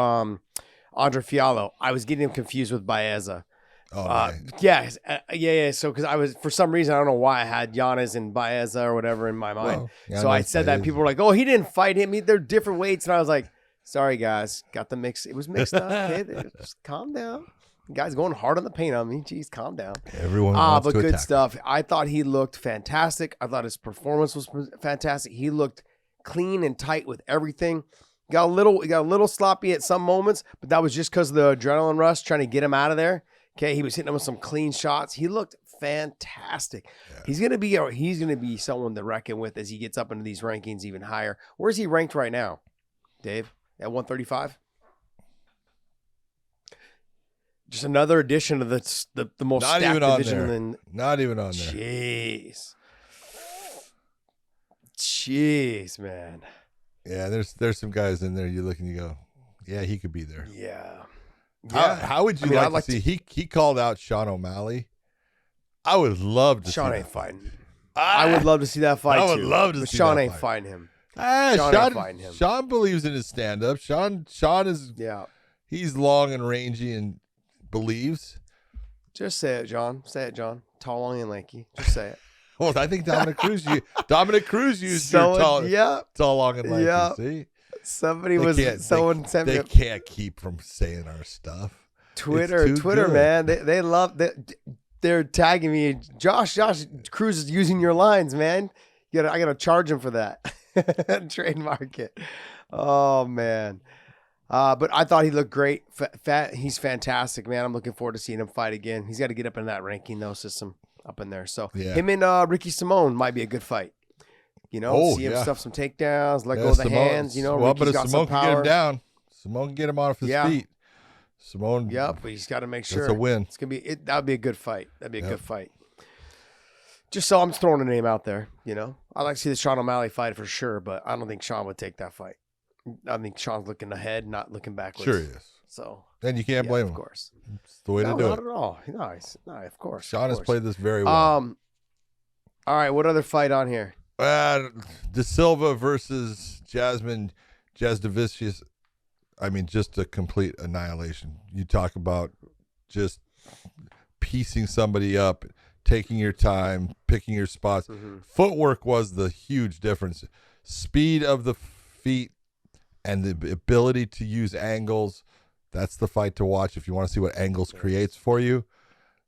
Andre Fiallo. I was getting him confused with Baeza. Oh, yeah. So, because I was, for some reason, I don't know why I had Yanez and Baeza or whatever in my mind. Well, so I said that, and people were like, "Oh, he didn't fight him. They're different weights." And I was like, "Sorry, guys, got the mix. It was mixed up. Okay, just calm down. The guy's going hard on the paint on me. Jeez, calm down." Everyone wants but to good attack. stuff. I thought he looked fantastic. I thought his performance was fantastic. He looked clean and tight with everything. Got a little sloppy at some moments, but that was just because of the adrenaline rush trying to get him out of there. Okay, he was hitting him with some clean shots. He looked fantastic. Yeah. He's gonna be someone to reckon with as he gets up into these rankings even higher. Where's he ranked right now, Dave? At 135. Just another addition to the most not stacked even on division. There. Not even on there. Jeez, man. Yeah, there's some guys in there you look and you go, yeah, he could be there. Yeah. How would you like to see? He called out Sean O'Malley. I would love to. Sean ain't fighting. I would love to see that fight. I would love to see Sean that ain't fight. fighting him. Sean ain't fighting him. Sean believes in his stand-up. Sean is. Yeah. He's long and rangy and believes. Just say it, John. Say it, John. Tall, long, and lanky. Just say it. Well, I think Dominic Cruz used your tall, long, and lanky. Yeah. See. Someone sent me. They can't keep from saying our stuff. Twitter, good. Man. They love that. They're tagging me. Josh Cruz is using your lines, man. I gotta charge him for that. Trademark it. Oh man. But I thought he looked great. He's fantastic, man. I'm looking forward to seeing him fight again. He's got to get up in that ranking though system up in there. So him and Ricky Simone might be a good fight. See him stuff some takedowns, let go of the hands. Well, Ricky's but if got Simone some can power. get him down, Simone can get him off his feet. Simone. Yep, but he's got to make sure it's a win. It's gonna be. That would be a good fight. That'd be a good fight. Just so I'm just throwing a name out there. I'd like to see the Sean O'Malley fight for sure, but I don't think Sean would take that fight. I think Sean's looking ahead, not looking backwards. Sure he is. So then you can't blame him. Of course, it's the way to do it. Not at all. Nice. No, of course. Sean has played this very well. All right, what other fight on here? De Silva versus Jasmine Jasdavicius. I mean, just a complete annihilation. You talk about just piecing somebody up, taking your time, picking your spots. Mm-hmm. Footwork was the huge difference. Speed of the feet and the ability to use angles. That's the fight to watch if you want to see what angles creates for you.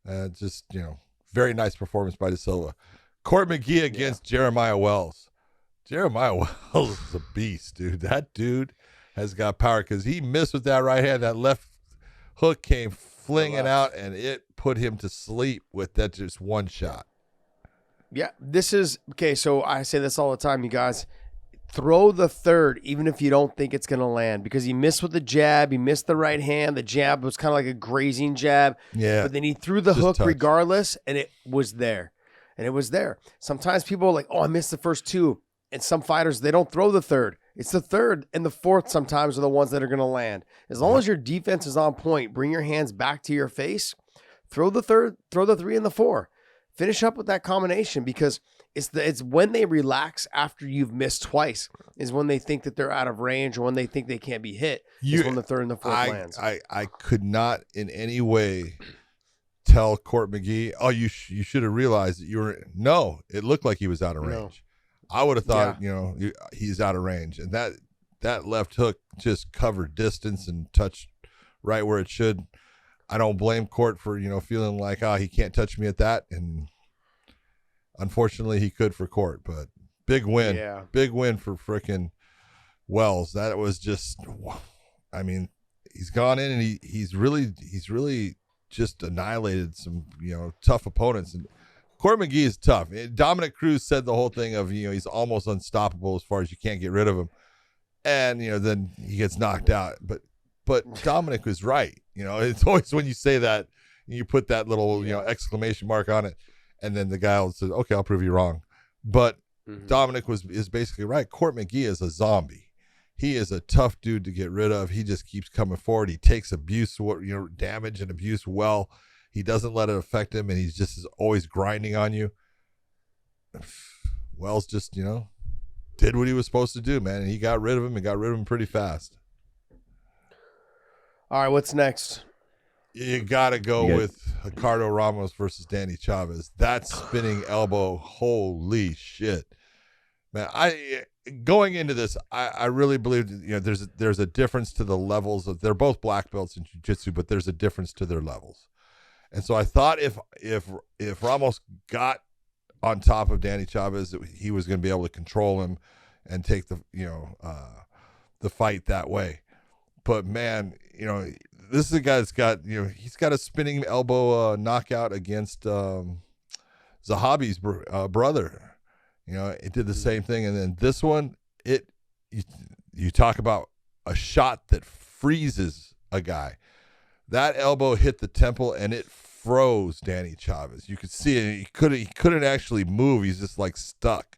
Very nice performance by De Silva. Court McGee against Jeremiah Wells. Jeremiah Wells is a beast, dude. That dude has got power because he missed with that right hand. That left hook came flinging out, and it put him to sleep with that just one shot. Yeah, this is okay. So I say this all the time, you guys. Throw the third, even if you don't think it's going to land, because he missed with the jab. He missed the right hand. The jab was kind of like a grazing jab. Yeah. But then he threw the hook regardless, and it was there. Sometimes people are like, oh, I missed the first two. And some fighters, they don't throw the third. It's the third and the fourth sometimes are the ones that are going to land. As long as your defense is on point, bring your hands back to your face, throw the third, throw the three and the four. Finish up with that combination, because It's when they relax after you've missed twice is when they think that they're out of range, or when they think they can't be hit. Is when the third and the fourth lands. I could not in any way tell Court McGee, oh, you should have realized that you were. No, it looked like he was out of range. No. I would have thought, he's out of range, and that left hook just covered distance and touched right where it should. I don't blame Court for feeling like he can't touch me at that, and unfortunately he could for Court. But big win, big win for frickin' Wells. That was just, I mean, he's gone in and he's really just annihilated some tough opponents. And Court McGee is tough. Dominic Cruz said the whole thing of he's almost unstoppable as far as you can't get rid of him, and then he gets knocked out. But Dominic was right. It's always when you say that, you put that little exclamation mark on it, and then the guy will say, okay, I'll prove you wrong. But Dominic is basically right. Court McGee is a zombie. He is a tough dude to get rid of. He just keeps coming forward. He takes abuse, damage and abuse well. He doesn't let it affect him, and he's just is always grinding on you. Wells just, did what he was supposed to do, man, and he got rid of him and got rid of him pretty fast. All right, what's next? You got to go with Ricardo Ramos versus Danny Chavez. That spinning elbow, holy shit. Man, going into this, I really believe there's a difference to the levels of. They're both black belts in jiu-jitsu, but there's a difference to their levels. And so I thought if Ramos got on top of Danny Chavez, he was going to be able to control him and take the fight that way. But man, this is a guy that's got he's got a spinning elbow knockout against Zahabi's brother. It did the same thing, and then this one, you talk about a shot that freezes a guy. That elbow hit the temple, and it froze Danny Chavez. You could see it. He couldn't actually move. He's just like stuck.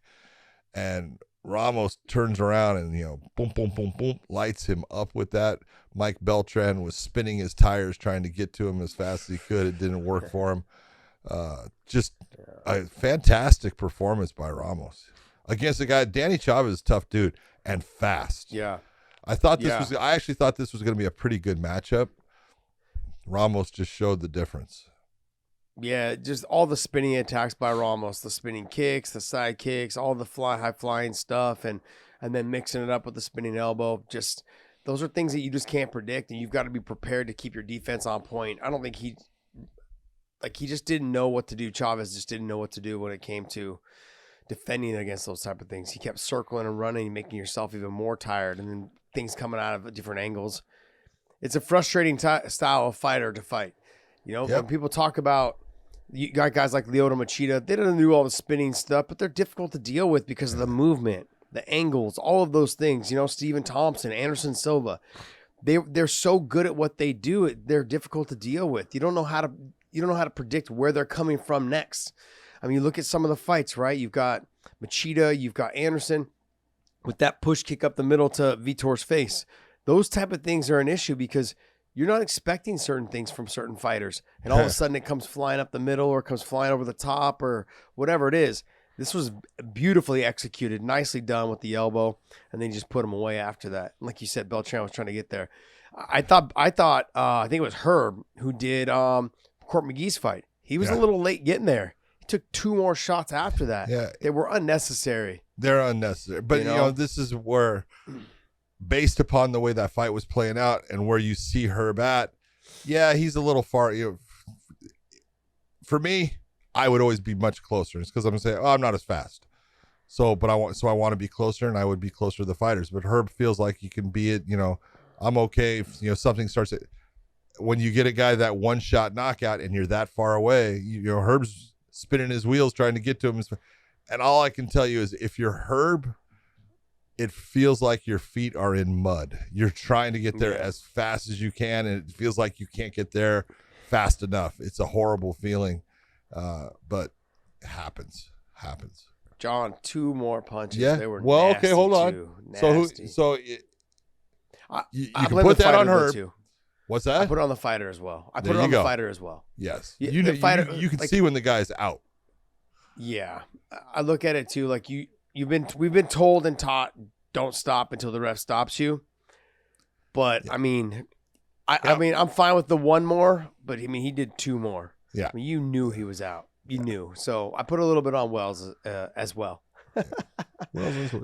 And Ramos turns around and boom, boom, boom, boom, lights him up with that. Mike Beltran was spinning his tires trying to get to him as fast as he could. It didn't work for him. Just a fantastic performance by Ramos against a guy. Danny Chavez is a tough dude and fast. Yeah, I actually thought this was going to be a pretty good matchup. Ramos just showed the difference. Yeah, just all the spinning attacks by Ramos, the spinning kicks, the side kicks, all the high flying stuff, and then mixing it up with the spinning elbow. Just those are things that you just can't predict, and you've got to be prepared to keep your defense on point. I don't think he just didn't know what to do. Chavez just didn't know what to do when it came to defending against those type of things. He kept circling and running, making yourself even more tired, and then things coming out of different angles. It's a frustrating style of fighter to fight. When people talk about you got guys like Lyoto Machida, they don't do all the spinning stuff, but they're difficult to deal with because of the movement, the angles, all of those things. Stephen Thompson, Anderson Silva, they're so good at what they do. They're difficult to deal with. You don't know how to predict where they're coming from next. I mean, you look at some of the fights, right? You've got Machida, you've got Anderson with that push kick up the middle to Vitor's face. Those type of things are an issue because you're not expecting certain things from certain fighters. And all of a sudden it comes flying up the middle or comes flying over the top or whatever it is. This was beautifully executed, nicely done with the elbow, and then you just put him away after that. Like you said, Beltran was trying to get there. I think it was Herb who did Court McGee's fight. He was a little late getting there. He took 2 more shots after that. Yeah. They were unnecessary. They're unnecessary. But, this is where, based upon the way that fight was playing out and where you see Herb at, he's a little far. For me, I would always be much closer. It's because I'm going to say, I'm not as fast. I want to be closer, and I would be closer to the fighters. But Herb feels like he can be it. I'm okay if something starts. When you get a guy that one shot knockout and you're that far away, Herb's spinning his wheels trying to get to him. And all I can tell you is, if you're Herb, it feels like your feet are in mud. You're trying to get there as fast as you can, and it feels like you can't get there fast enough. It's a horrible feeling, but it happens. John, 2 more punches. Yeah. They were okay. Hold on. You can put that on Herb. What's that? I put it on the fighter as well. I put it on the fighter as well. Yes. You can see when the guy's out. Yeah, I look at it too. Like we've been told and taught, don't stop until the ref stops you. But I mean, I mean, I'm fine with the one more. But I mean, he did two more. Yeah, I mean, you knew he was out. You knew. So I put a little bit on Wells as well.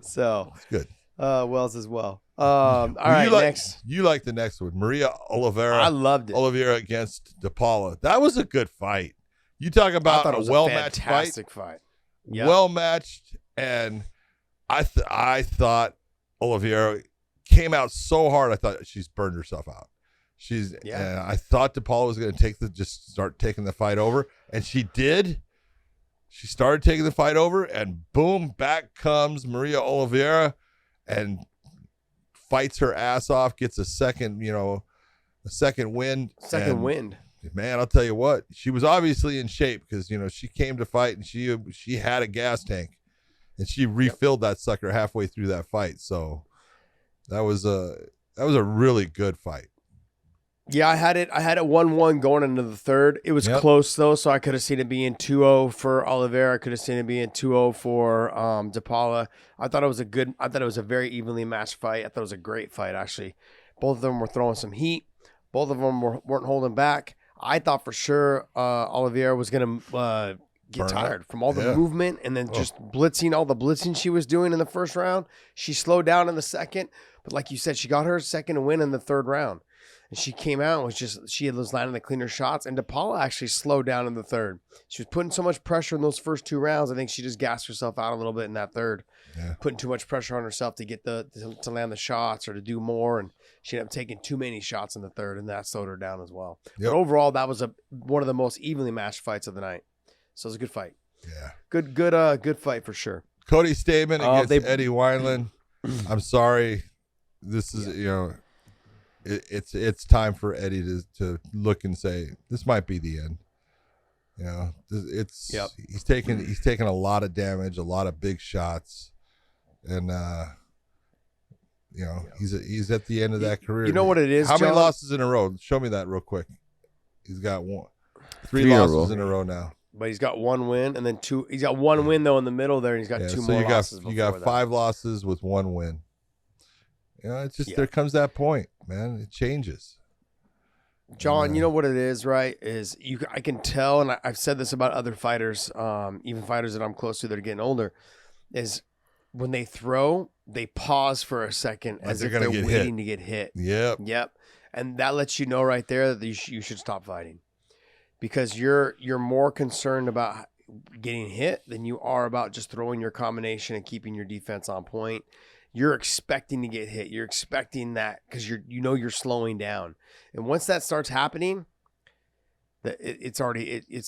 So it's good. Wells as well. All right, next. You like the next one, Maria Oliveira. I loved it. Oliveira against DePaula. That was a good fight. You talk about a well-matched fight. Yep. Well-matched, and I thought Oliveira came out so hard. I thought she's burned herself out. And I thought DePaula was going to just start taking the fight over, and she did. She started taking the fight over, and boom, back comes Maria Oliveira, and fights her ass off, gets a second win. Man, I'll tell you what, she was obviously in shape because, she came to fight and she had a gas tank and she refilled that sucker halfway through that fight. So that was a really good fight. Yeah, I had it 1-1 going into the third. It was close though, so I could have seen it being 2-0 for Oliveira. I could have seen it being 2-0 for DePaula. I thought it was a very evenly matched fight. I thought it was a great fight actually. Both of them were throwing some heat. Both of them weren't holding back. I thought for sure Oliveira was going to get tired from all the movement and then just blitzing, all the blitzing she was doing in the first round. She slowed down in the second, but like you said, she got her second win in the third round. And she came out and she was landing the cleaner shots. And DePaula actually slowed down in the third. She was putting so much pressure in those first two rounds. I think she just gassed herself out a little bit in that third, putting too much pressure on herself to get to land the shots or to do more. And she ended up taking too many shots in the third, and that slowed her down as well. But overall, that was one of the most evenly matched fights of the night. So it was a good fight. Yeah, good fight for sure. Cody Stamen against Eddie Wineland. I'm sorry, this is it's time for Eddie to look and say this might be the end. He's taken a lot of damage, a lot of big shots, and he's at the end of that career. You know what it is? How many losses in a row? Show me that real quick. He's got three losses in a row now. But he's got one win and then two. He's got one win though in the middle there, and he's got two more losses. You got 5 losses with 1 win. It's just there comes that point, man. It changes. John, you know what it is, right? I can tell, and I've said this about other fighters, even fighters that I'm close to that are getting older, is when they throw, they pause for a second as if they're waiting to get hit. Yep. And that lets you know right there that you should stop fighting, because you're more concerned about getting hit than you are about just throwing your combination and keeping your defense on point. You're expecting to get hit. You're expecting that because you're slowing down. And once that starts happening, it's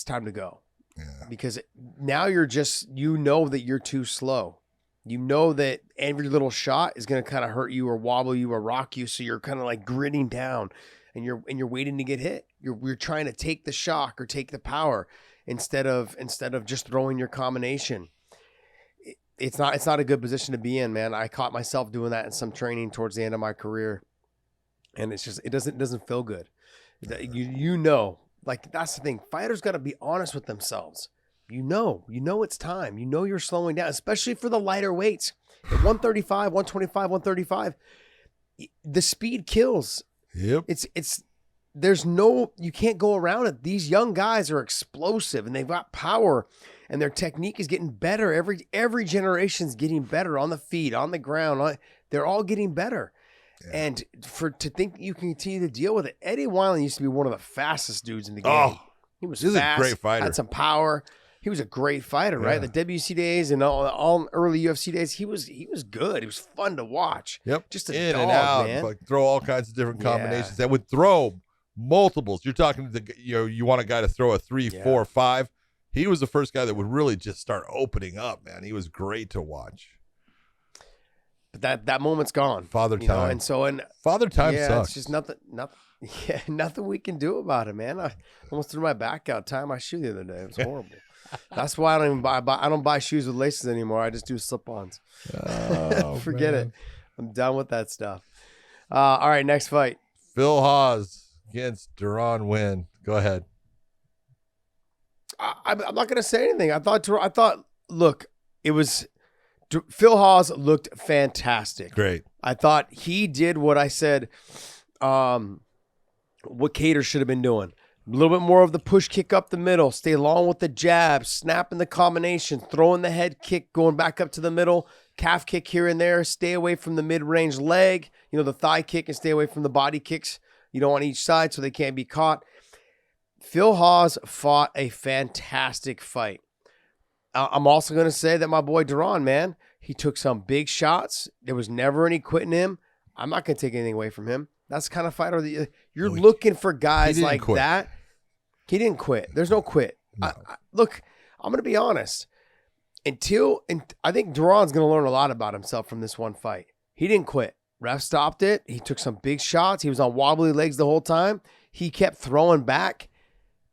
time to go. Yeah. Because now you know that you're too slow. You know that every little shot is going to kind of hurt you or wobble you or rock you. So you're kind of like gritting down and you're waiting to get hit. You're trying to take the shock or take the power instead of just throwing your combination. It's not a good position to be in, man. I caught myself doing that in some training towards the end of my career, and it's just it doesn't feel good. Like that's the thing. Fighters got to be honest with themselves. You know it's time. You're slowing down, especially for the lighter weights. At 135, 125, 135, the speed kills. Yep. You can't go around it. These young guys are explosive and they've got power. And their technique is getting better. Every generation's getting better on the feet, on the ground. They're all getting better. Yeah. And to think you can continue to deal with it. Eddie Wineland used to be one of the fastest dudes in the game. He was fast, a great fighter. Had some power. He was a great fighter, right? The WC days and all early UFC days, he was good. He was fun to watch. Yep. Just a in dog, and out, man. like throw all kinds of different combinations. That would throw multiples. You're talking you want a guy to throw a 3, 4, 5. He was the first guy that would really just start opening up, man. He was great to watch. But that moment's gone. Father time. Father time sucks. It's just nothing we can do about it, man. I almost threw my back out tying my shoe the other day. It was horrible. That's why I don't buy shoes with laces anymore. I just do slip-ons. Forget it. I'm done with that stuff. All right, next fight. Phil Hawes against Duran Wynn. Go ahead. I'm not going to say anything. I thought, look, it was Phil Hawes looked fantastic. Great. I thought he did what I said, what Kattar should have been doing. A little bit more of the push kick up the middle, stay long with the jab, snapping the combination, throwing the head kick, going back up to the middle, calf kick here and there, stay away from the mid-range leg, the thigh kick, and stay away from the body kicks, on each side so they can't be caught. Phil Hawes fought a fantastic fight. I'm also going to say that my boy Duran, man, he took some big shots. There was never any quitting him. I'm not going to take anything away from him. That's the kind of fighter that you're looking for guys like that. He didn't quit. There's no quit. No. Look, I'm going to be honest. I think Duran's going to learn a lot about himself from this one fight. He didn't quit. Ref stopped it. He took some big shots. He was on wobbly legs the whole time. He kept throwing back.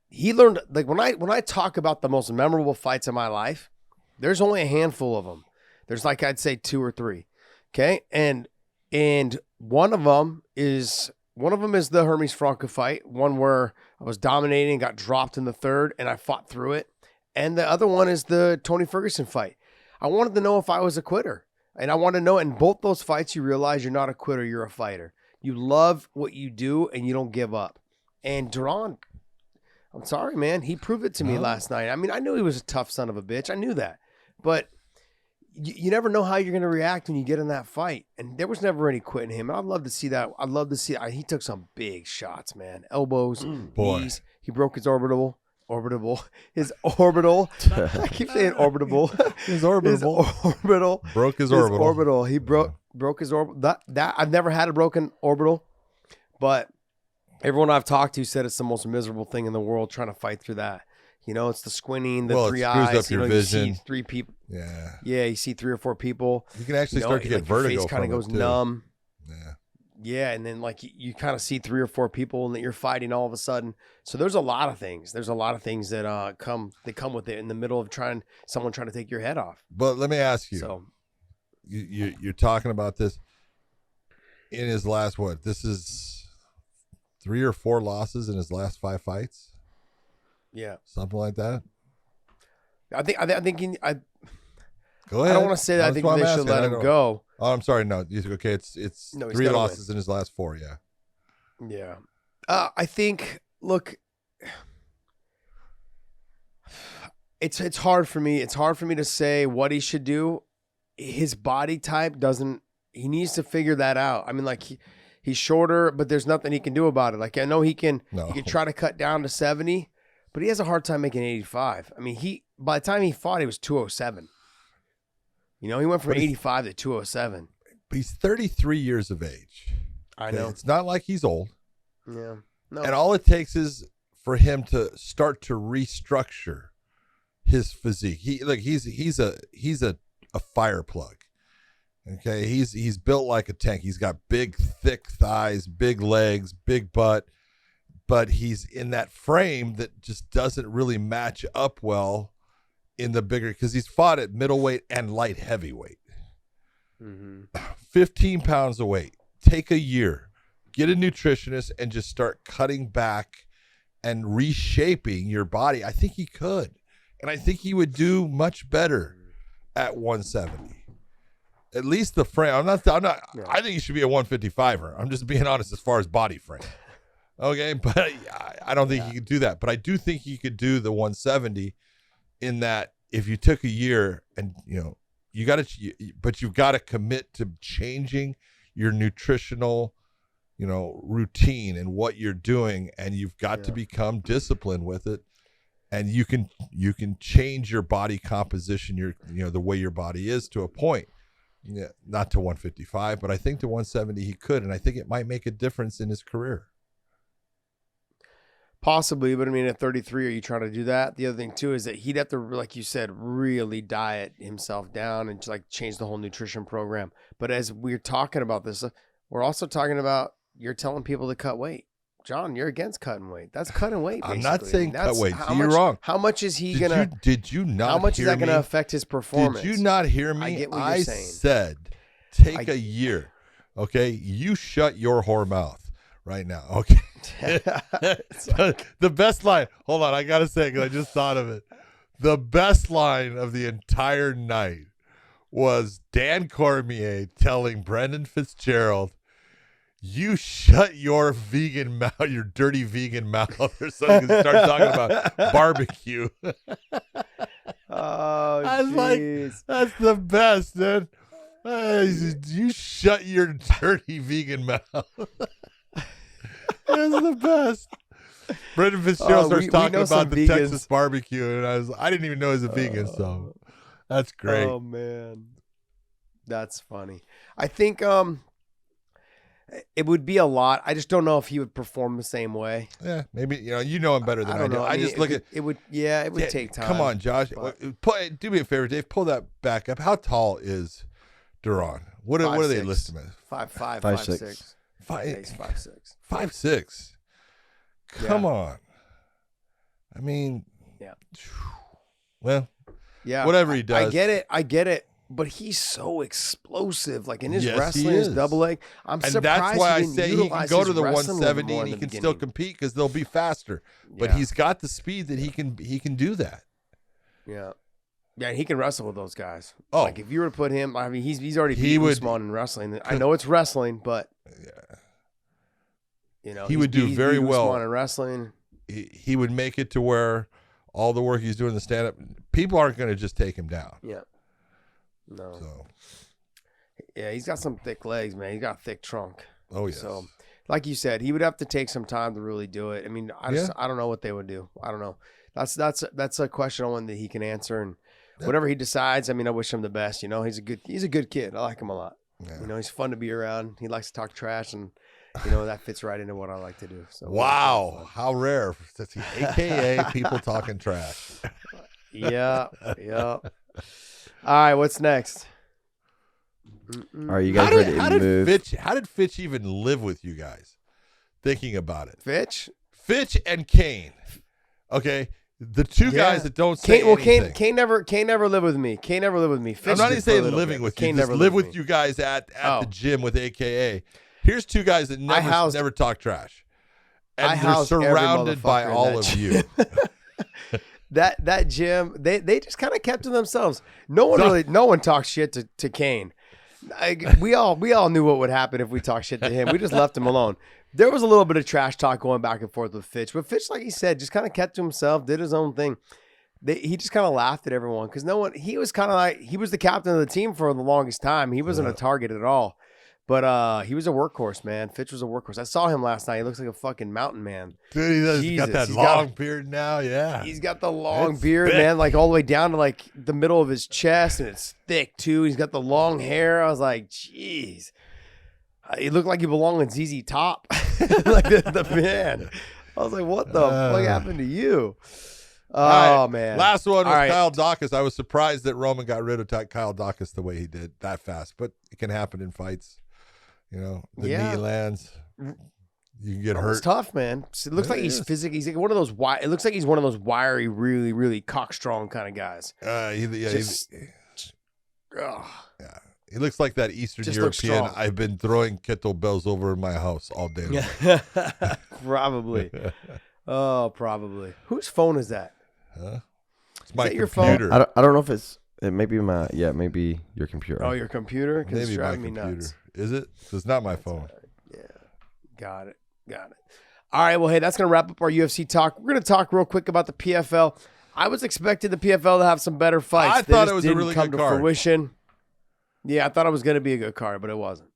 He learned, like when I talk about the most memorable fights of my life, there's only a handful of them. There's like I'd say 2 or 3. Okay? And one of them is the Hermes Franco fight, one where I was dominating, got dropped in the third, and I fought through it. And the other one is the Tony Ferguson fight. I wanted to know if I was a quitter. And I want to know, in both those fights, you realize you're not a quitter, you're a fighter. You love what you do, and you don't give up. And Duran, I'm sorry, man. He proved it to me last night. I mean, I knew he was a tough son of a bitch. I knew that. But you never know how you're going to react when you get in that fight. And there was never any quitting him. And I'd love to see that. He took some big shots, man. Elbows, knees. He broke his orbital. His orbital. I keep saying orbitable. His orbital. Broke his orbital. He broke his orbital. That I've never had a broken orbital, but everyone I've talked to said it's the most miserable thing in the world trying to fight through that. It's the squinting, the 3 eyes. Up your vision. You see 3 people. Yeah. Yeah, you see 3 or 4 people. You can actually start to get vertigo. Your face kind of goes numb. Yeah. Yeah, and then like you kind of see 3 or 4 people and that you're fighting all of a sudden. So there's a lot of things. There's a lot of things that come with it in the middle of someone trying to take your head off. But let me ask you. So you're talking about this in his last what? This is 3 or 4 losses in his last 5 fights. Yeah, something like that. I think. Go ahead. I don't want to say that. I think they should let him go. Oh, I'm sorry. No, okay. It's 3 losses in his last 4. Yeah. Yeah. I think. Look, it's hard for me. It's hard for me to say what he should do. His body type doesn't. He needs to figure that out. I mean, like he's shorter, but there's nothing he can do about it. Like I know he can. No. He can try to cut down to 70, but he has a hard time making 85. I mean, by the time he fought, he was 207. He went from 85 to 207. But he's 33 years of age. I know. It's not like he's old. Yeah. No. And all it takes is for him to start to restructure his physique. He's a fire plug. Okay, he's built like a tank. He's got big, thick thighs, big legs, big butt, but he's in that frame that just doesn't really match up well in the bigger, because he's fought at middleweight and light heavyweight. 15 pounds of weight. Take a year, get a nutritionist, and just start cutting back and reshaping your body. I think he could, and I think he would do much better at 170. At least the frame. I'm not. I think he should be a 155er. I'm just being honest as far as body frame. Okay, but I don't think he could do that. But I do think he could do the 170. In that, if you took a year and you've got to commit to changing your nutritional, routine and what you're doing, and you've got to become disciplined with it, and you can change your body composition, the way your body is to a point. Yeah, not to 155, but I think to 170 he could, and I think it might make a difference in his career. Possibly, but I mean, at 33, are you trying to do that? The other thing too is that he'd have to, like you said, really diet himself down and like change the whole nutrition program. But as we're talking about this, we're also talking about you're telling people to cut weight. John, you're against cutting weight. That's cutting weight. Basically. I'm not saying cut weight. You're wrong. How much is he gonna? Did you not? How much hear is that me? gonna affect his performance? Did you not hear me? I get what you're saying. Said take a year. Okay, you shut your whore mouth right now. Okay. The best line. Hold on, I gotta say it because I just thought of it. The best line of the entire night was Dan Cormier telling Brendan Fitzgerald, "You shut your vegan mouth, your dirty vegan mouth," or something. Start talking about barbecue. Oh, I was like, that's the best, dude. You shut your dirty vegan mouth. That's the best. Brendan Fitzgerald starts talking about the Texas barbecue, and I didn't even know he was a vegan, so that's great. Oh man, that's funny. I think it would be a lot. I just don't know if he would perform the same way. Yeah, maybe you know him better than I do. I mean, just look at it would. Yeah, it would take time. Come on, Josh. Do me a favor, Dave. Pull that back up. How tall is Duran? What are they listed as? 5'5", 5'6". 5'6". 5'6". Come on. I mean, yeah. Well, yeah. Whatever he does, I get it. But he's so explosive, like in his Yes, wrestling, he his is. double leg. I'm and surprised that's why I he didn't say he can utilize go his to the wrestling 170 more and in he the can still beginning. compete because they'll be faster. But Yeah. he's got the speed that he can do that. Yeah, and he can wrestle with those guys. Oh. Like if you were to put him, I mean, he's already He beat would- Usman in wrestling. I know it's wrestling, but Yeah. He he's would do beat very well. Usman in wrestling. He would make it to where all the work he's doing in the stand up, people aren't going to just take him down. Yeah, no, So, yeah, he's got some thick legs, man. He's got a thick trunk. oh yes. So, like you said, he would have to take some time to really do it. I mean, I don't know what they would do. I don't know. That's a question on one that he can answer, and whatever he decides. I mean, I wish him the best. He's a good kid. I like him a lot. Yeah. He's fun to be around. He likes to talk trash, and that fits right into what I like to do. So Wow, how rare. That's AKA people talking trash. Yeah. All right, what's next? Are you guys ready to move? How did Fitch even live with you guys? Thinking about it. Fitch and Kane. Okay. The two guys that don't say anything. Kane never lived with me. Kane never lived with me. Fitch I'm not did even for a saying little living bit. with Kane you. Just never live lived with you guys at Oh. the gym with AKA. Here's two guys that never talk trash. And I they're housed every surrounded by motherfucker in all that of gym. you. That gym, they just kind of kept to themselves. No one talked shit to Kane. We all knew what would happen if we talked shit to him. We just left him alone. There was a little bit of trash talk going back and forth with Fitch, but Fitch, like he said, just kind of kept to himself, did his own thing. He just kind of laughed at everyone because he was kind of like, he was the captain of the team for the longest time. He wasn't a target at all, but he was a workhorse, man. Fitch was a workhorse. I saw him last night. He looks like a fucking mountain man. Dude, he does. Jesus, He's got that he's long beard now. Yeah. He's got the long It's beard, thick. man, like all the way down to like the middle of his chest, and it's thick too. He's got the long hair. I was like, jeez. He looked like he belonged in ZZ Top, like the man. I was like, what the fuck happened to you? Oh, right, man. Last one was All right. Kyle Dawkins. I was surprised that Roman got rid of Kyle Dawkins the way he did that fast, but it can happen in fights. The knee lands. You can get hurt. It's tough, man. It looks like he's physically. He's like one of those. It looks like he's one of those wiry, really, really cockstrong kind of guys. He looks like that Eastern Just looks European. strong. I've been throwing kettlebells over in my house all day long. Probably. Oh, probably. Whose phone is that? It's my that your phone? computer. I don't know if it may be maybe your computer. Oh, your computer? Because it's Maybe my driving me computer. nuts. Is it? It's not my phone. Yeah. Got it. All right. Well, hey, that's going to wrap up our UFC talk. We're going to talk real quick about the PFL. I was expecting the PFL to have some better fights. I thought it was a really come good to card. fruition. Yeah, I thought it was going to be a good card, but it wasn't.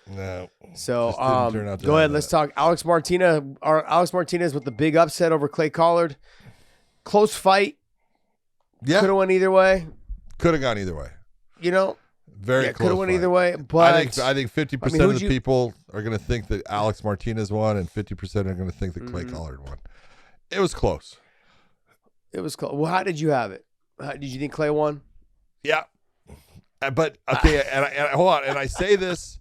No. So Just didn't turn out to go have ahead. that. Let's talk Alex Martinez with the big upset over Clay Collard. Close fight. Yeah. Could have went either way. Could have gone either way. Very close. Could have went fight. either way. But I think 50% of the people are going to think that Alex Martinez won, and 50% are going to think that Clay Collard won. It was close. It was close. Well, how did you have it? Did you think Clay won? Yeah. But okay, and hold on, and I say this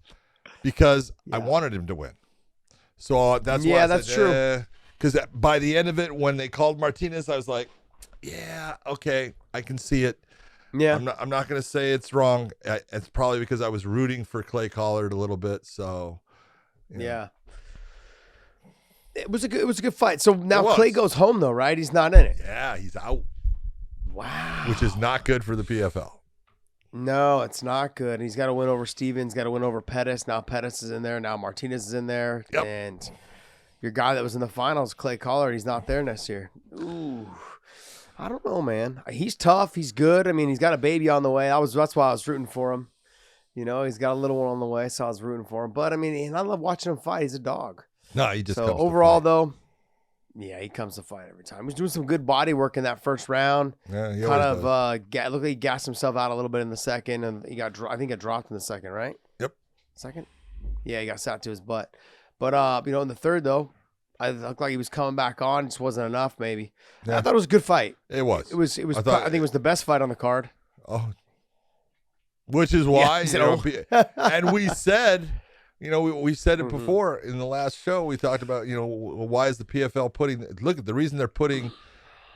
because I wanted him to win. So that's why I that's said, true. Because by the end of it, when they called Martinez, I was like, yeah, okay, I can see it. Yeah. I'm not going to say it's wrong. It's probably because I was rooting for Clay Collard a little bit. So yeah. It was a good fight. So now Clay goes home though, right? He's not in it. Yeah, he's out. Wow. which is not good for the PFL. No, it's not good. He's got to win over Stevens, got to win over Pettis. Now Pettis is in there. Now Martinez is in there. Yep. And your guy that was in the finals, Clay Collard, he's not there next year. Ooh. I don't know, man. He's tough. He's good. I mean, he's got a baby on the way. That's why I was rooting for him. You know, he's got a little one on the way, so I was rooting for him. But, I mean, I love watching him fight. He's a dog. No, he just so comes overall, to fight. though, yeah, he comes to fight every time. He's doing some good body work in that first round. Yeah, he Kind always of does. looked like he gassed himself out a little bit in the second, and he got I think got dropped in the second, right? Yep. Second? Yeah, he got sat to his butt. But, in the third, though, I looked like he was coming back on. It just wasn't enough, maybe. Yeah. I thought it was a good fight. It was. It was. I think it was the best fight on the card. Oh, which is why, and we said, we said it before in the last show. We talked about, why is the PFL look, the reason they're putting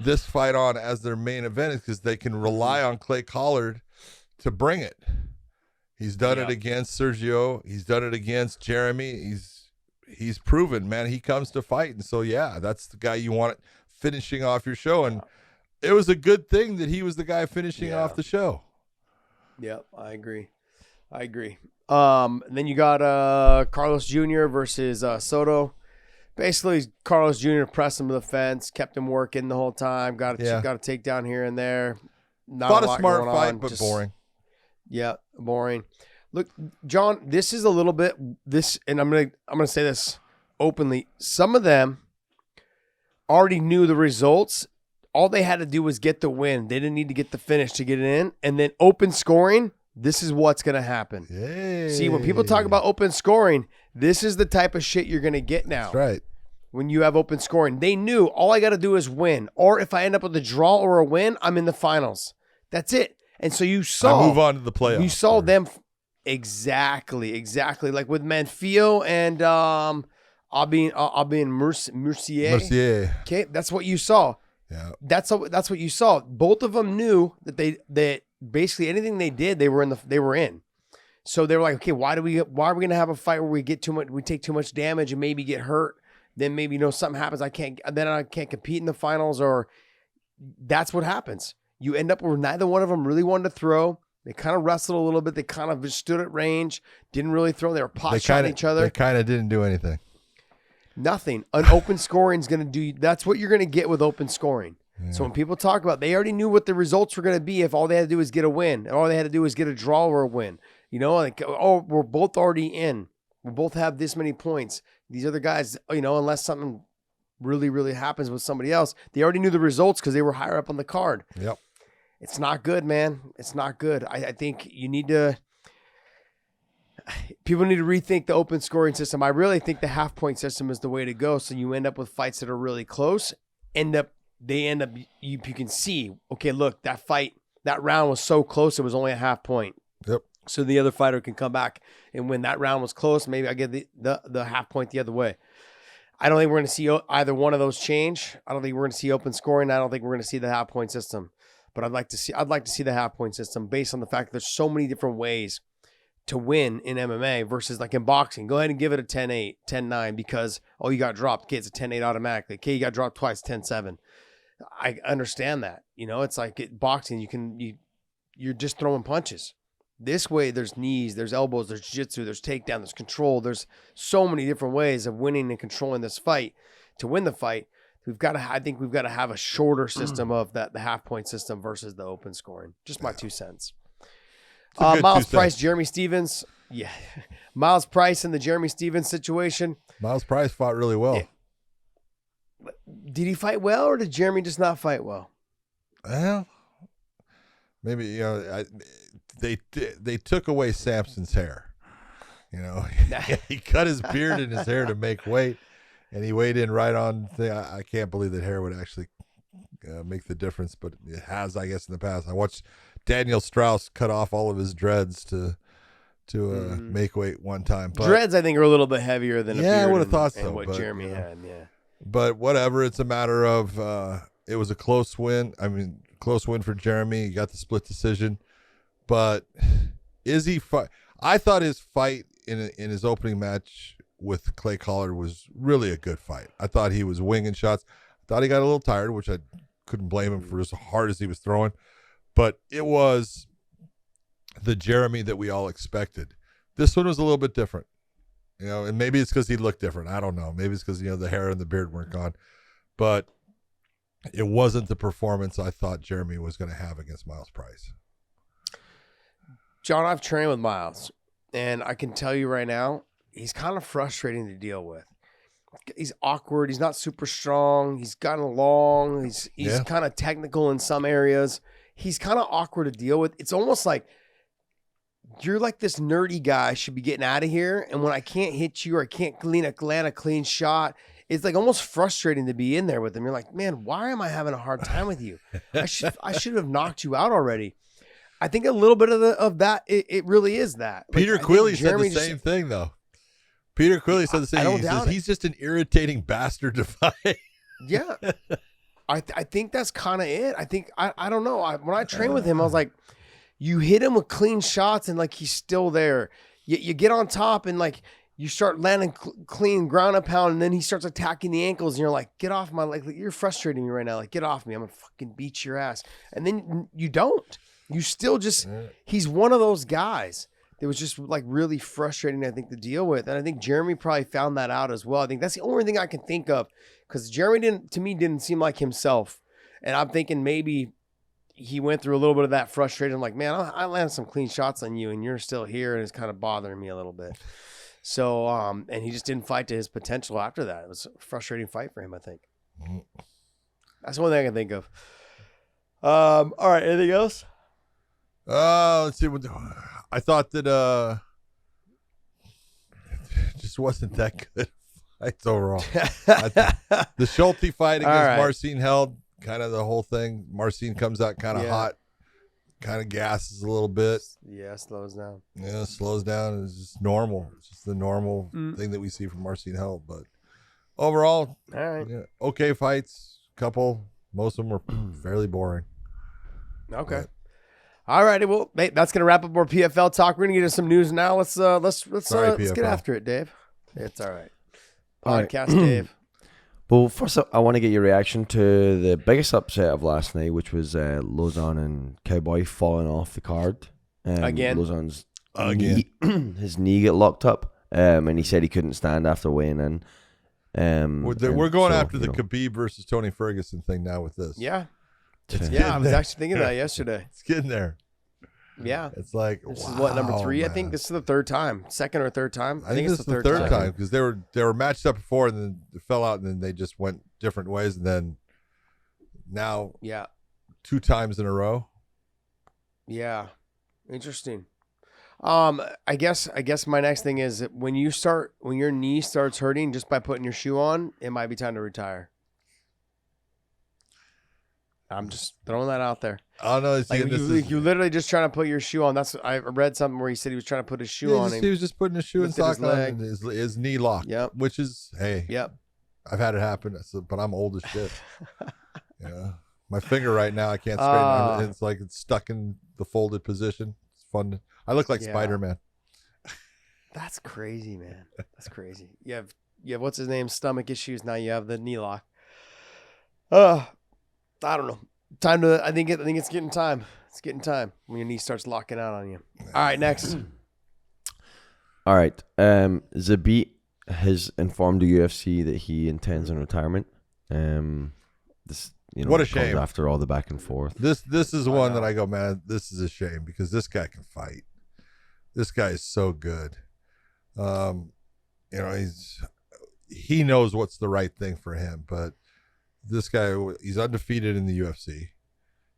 this fight on as their main event is because they can rely on Clay Collard to bring it. He's done it against Sergio. He's done it against Jeremy. He's proven, man, he comes to fight. And so, yeah, that's the guy you want finishing off your show. And it was a good thing that he was the guy finishing off the show. Yep, I agree. Then you got Carlos Jr. versus Soto. Basically, Carlos Jr. pressed him to the fence, kept him working the whole time. Got a takedown here and there. Not a smart fight, but boring. Yeah, boring. Look, John, this is a little bit and I'm gonna say this openly. Some of them already knew the results. All they had to do was get the win. They didn't need to get the finish to get it in. And then open scoring, this is what's gonna happen. Yay. See, when people talk about open scoring, this is the type of shit you're gonna get now. That's right. When you have open scoring, they knew all I got to do is win. Or if I end up with a draw or a win, I'm in the finals. That's it. And so you saw. I move on to the playoffs. You saw them. Exactly. Like with Manfio and Albin Mercier. Okay, that's what you saw. Yeah. That's what you saw. Both of them knew that basically anything they did, they were in. So they were like, okay, why are we gonna have a fight where we take too much damage and maybe get hurt? Then maybe something happens. I can't compete in the finals, or that's what happens. You end up where neither one of them really wanted to throw. They kind of wrestled a little bit. They kind of just stood at range, didn't really throw. They were pot-shotting each other. They kind of didn't do anything. Nothing. An open scoring is going to do. That's what you're going to get with open scoring. Yeah. So when people talk about, they already knew what the results were going to be if all they had to do was get a win. And all they had to do was get a draw or a win. We're both already in. We both have this many points. These other guys, unless something really, really happens with somebody else, they already knew the results because they were higher up on the card. Yep. It's not good, man. It's not good. I think people need to rethink the open scoring system. I really think the half point system is the way to go. So you end up with fights that are really close. You can see, okay, look, that round was so close. It was only a half point. Yep. So the other fighter can come back and when that round was close, maybe I get the half point the other way. I don't think we're going to see either one of those change. I don't think we're going to see open scoring. I don't think we're going to see the half point system. But I'd like to see the half point system based on the fact that there's so many different ways to win in MMA versus like in boxing. Go ahead and give it a 10-8, 10-9 because you got dropped. Okay, it's a 10-8 automatically. Okay, you got dropped twice, 10-7. I understand that. It's like boxing. You're just throwing punches. This way, there's knees, there's elbows, there's jiu-jitsu, there's takedown, there's control. There's so many different ways of winning and controlling this fight. To win the fight, I think we've got to have a shorter system of the half point system versus the open scoring. Just my 2 cents. Miles Price, Jeremy Stevens. Yeah. Miles Price in the Jeremy Stevens situation. Miles Price fought really well. Yeah. Did he fight well or did Jeremy just not fight well? Well, maybe, they took away Samson's hair. He cut his beard and his hair to make weight, and he weighed in right on. I can't believe that hair would actually make the difference, but it has, I guess, in the past. I watched Daniel Strauss cut off all of his dreads to make weight one time. But, dreads, I think, are a little bit heavier than a beard. I would have thought so. What Jeremy had, yeah. But whatever, it's a matter of it was a close win. I mean, close win for Jeremy. He got the split decision. But is he fight? I thought his fight in his opening match with Clay Collard was really a good fight. I thought he was winging shots. I thought he got a little tired, which I couldn't blame him for as hard as he was throwing. But it was the Jeremy that we all expected. This one was a little bit different. And maybe it's because he looked different. I don't know. Maybe it's because, the hair and the beard weren't gone. But it wasn't the performance I thought Jeremy was going to have against Miles Price. John, I've trained with Miles, and I can tell you right now, he's kind of frustrating to deal with. He's awkward. He's not super strong. He's gotten long. He's kind of technical in some areas. He's kind of awkward to deal with. It's almost like you're like this nerdy guy should be getting out of here, and when I can't hit you or I can't land a clean shot, it's like almost frustrating to be in there with him. You're like, man, why am I having a hard time with you? I should have knocked you out already. I think a little bit of that, it really is that. Peter Quilley said the same thing, though. Peter Quilley said the same thing. He says he's just an irritating bastard to fight. Yeah. I think that's kind of it. I think, I don't know. When I trained with him, I was like, you hit him with clean shots and like he's still there. You get on top and like you start landing clean ground and pound, and then he starts attacking the ankles and you're like, get off my leg. Like, you're frustrating me right now. Like, get off me. I'm going to fucking beat your ass. And then you don't. You still just, he's one of those guys. It was just like really frustrating, I think, to deal with. And I think Jeremy probably found that out as well. I think that's the only thing I can think of, because Jeremy didn't seem like himself. And I'm thinking maybe he went through a little bit of that frustration. Like, man, I landed some clean shots on you and you're still here, and it's kind of bothering me a little bit. So, and he just didn't fight to his potential after that. It was a frustrating fight for him, I think. That's the one thing I can think of. All right, anything else? Let's see. I thought that it just wasn't that good fights overall. The Schulte fight against Marcin Held, kind of the whole thing. Marcin comes out kind of hot, kind of gasses a little bit. Yeah, slows down. Yeah, slows down. It's just normal. It's just the normal thing that we see from Marcin Held. But overall, okay fights. Couple. Most of them were fairly boring. Okay. All righty, well, that's gonna wrap up our PFL talk. We're gonna get into some news now. Let's get after it, Dave. It's all right. Podcast, Dave. Well, first up, I want to get your reaction to the biggest upset of last night, which was Lauzon and Cowboy falling off the card. Again. Lauzon's his knee got locked up, and he said he couldn't stand after weighing in. We're going after the Khabib versus Tony Ferguson thing now with this. Yeah. I was actually thinking that yesterday. It's getting there. Yeah. It's like, this is what, number 3? Man. I think this is the third time. Second or third time? I think it's the third time, because they were matched up before and then they fell out and then they just went different ways, and then now 2 times in a row. Yeah. Interesting. I guess my next thing is that when your knee starts hurting just by putting your shoe on, it might be time to retire. I'm just throwing that out there. Oh no! You literally just trying to put your shoe on. I read something where he said he was trying to put his shoe on. He was just putting his shoe and sock on, and his knee locked. Yep. Which is, hey. Yep. I've had it happen, but I'm old as shit. Yeah. My finger right now, I can't straighten it. It's like it's stuck in the folded position. It's fun. I look like Spider-Man. That's crazy, man. That's crazy. You have what's his name? Stomach issues. Now you have the knee lock. I don't know. I think it's getting time. It's getting time when your knee starts locking out on you. All right, next. All right. Zabit has informed the UFC that he intends on retirement. This, what a shame. After all the back and forth. This is one that I go, man, this is a shame, because this guy can fight. This guy is so good. He knows what's the right thing for him, but this guy, he's undefeated in the UFC.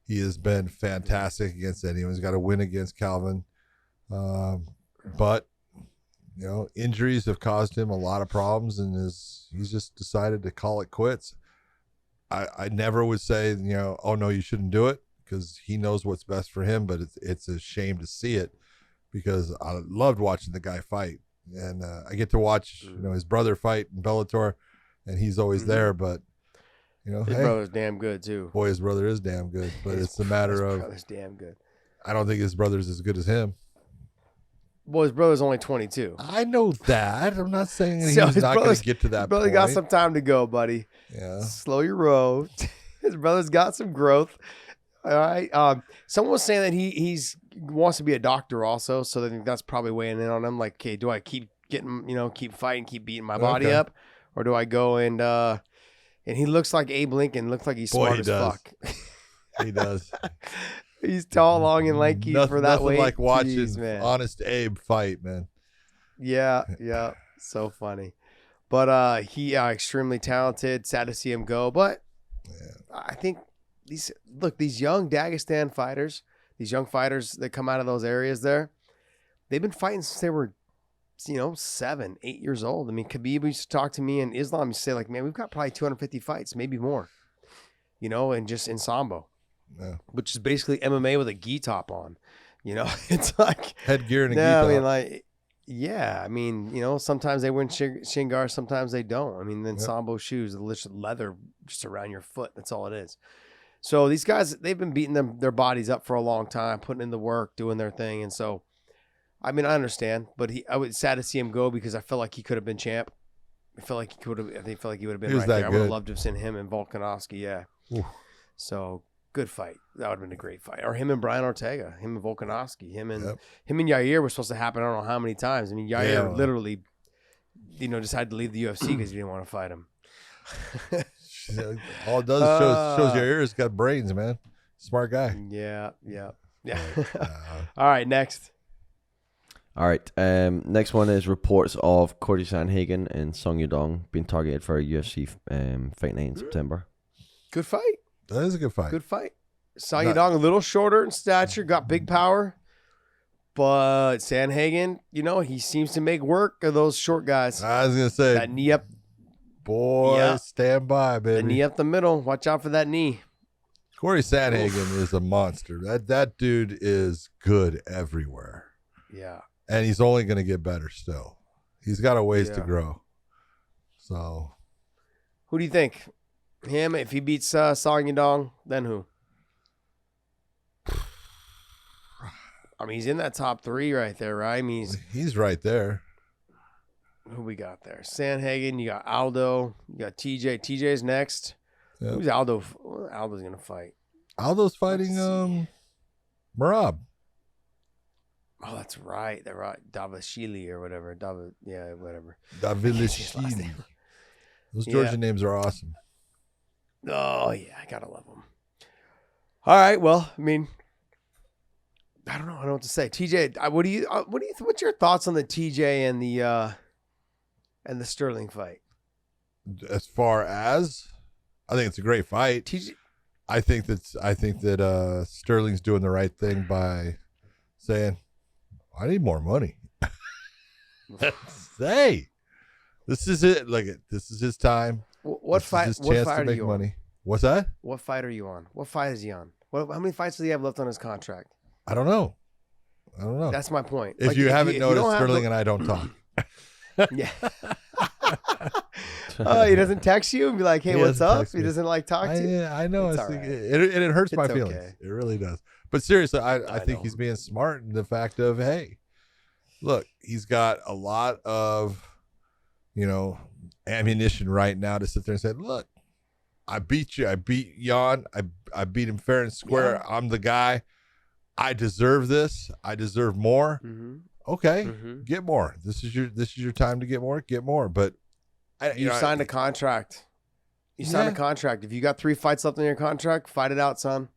He has been fantastic against anyone. He's got a win against Calvin. But, injuries have caused him a lot of problems, and he's just decided to call it quits. I never would say, oh, no, you shouldn't do it, because he knows what's best for him, but it's a shame to see it, because I loved watching the guy fight. And I get to watch, his brother fight in Bellator, and he's always there, but his brother's damn good too. Boy, his brother is damn good, but it's a matter of, brother's damn good. I don't think his brother's as good as him. Well, his brother's only 22. I know that. I'm not saying he's not going to get to that point. Brother got some time to go, buddy. Yeah. Slow your roll. His brother's got some growth. All right. Someone was saying that he wants to be a doctor also, so I think that's probably weighing in on him. Like, okay, do I keep getting, keep fighting, keep beating my body up, or do I go and he looks like Abe Lincoln, looks like he's smart as fuck. He does. He's tall, long, and lanky for that weight. Nothing like watching Jeez, Honest Abe fight, man. Yeah, so funny. But he extremely talented. Sad to see him go, but I think these young Dagestan fighters, these young fighters that come out of those areas there, they've been fighting since they were, 7, 8 years old. I mean, Khabib used to talk to me in Islam and say, like, man, we've got probably 250 fights, maybe more, and just in Sambo, which is basically MMA with a gi top on. It's like headgear and a gi top. I mean, sometimes they win Shingar, sometimes they don't. I mean, then Sambo shoes, the leather just around your foot. That's all it is. So these guys, they've been beating their bodies up for a long time, putting in the work, doing their thing. And so, I mean, I understand, but I was sad to see him go because I felt like he could have been champ. I feel like he would have been right there. I would have loved to have seen him and Volkanovski. Yeah. Oof. So good fight. That would have been a great fight. Or him and Brian Ortega, him and Volkanovski, him and Yair was supposed to happen. I don't know how many times. I mean, Yair literally, decided to leave the UFC because he didn't want to fight him. All it does shows Yair has got brains, man. Smart guy. Yeah. All right, next. All right. Next one is reports of Cordy Sandhagen and Song Yadong being targeted for a UFC fight night in September. Good fight. That is a good fight. Good fight. Song Yadong a little shorter in stature, got big power, but Sandhagen, he seems to make work of those short guys. I was gonna say that knee up. Boy, stand by, baby. The knee up the middle. Watch out for that knee. Corey Sandhagen is a monster. That dude is good everywhere. Yeah. And he's only going to get better still. He's got a ways to grow. So, who do you think? Him, if he beats Song Yadong, then who? I mean, he's in that top 3 right there, right? I mean, he's right there. Who we got there? Sandhagen, you got Aldo, you got TJ. TJ's next. Yep. Who's Aldo? Aldo's going to fight. Aldo's fighting Merab. Oh, that's right. They're right. Davashili or whatever. Whatever. Davashili. Those Georgian names are awesome. Oh, yeah. I got to love them. All right. Well, I mean, I don't know. I don't know what to say. TJ, what's your thoughts on the TJ and the Sterling fight? As far as, I think it's a great fight. TJ, I think that Sterling's doing the right thing by saying, I need more money. Hey, this is it. This is his time. What fight? His what chance fight to are make you money. on? What's that? What fight are you on? What fight is he on? How many fights does he have left on his contract? I don't know. That's my point. If you haven't noticed, Sterling and I don't talk. Yeah. Oh, he doesn't text you and be like, "Hey, what's up?" He doesn't talk to you. I know. It hurts my feelings. Okay. It really does. But seriously, I think he's being smart in the fact of, hey, look, he's got a lot of, ammunition right now to sit there and say, look, I beat you. I beat Jan. I beat him fair and square. Yeah. I'm the guy. I deserve this. I deserve more. Mm-hmm. Okay, get more. This is your time to get more. Get more. But you signed a contract. You signed a contract. If you got 3 fights left in your contract, fight it out, son.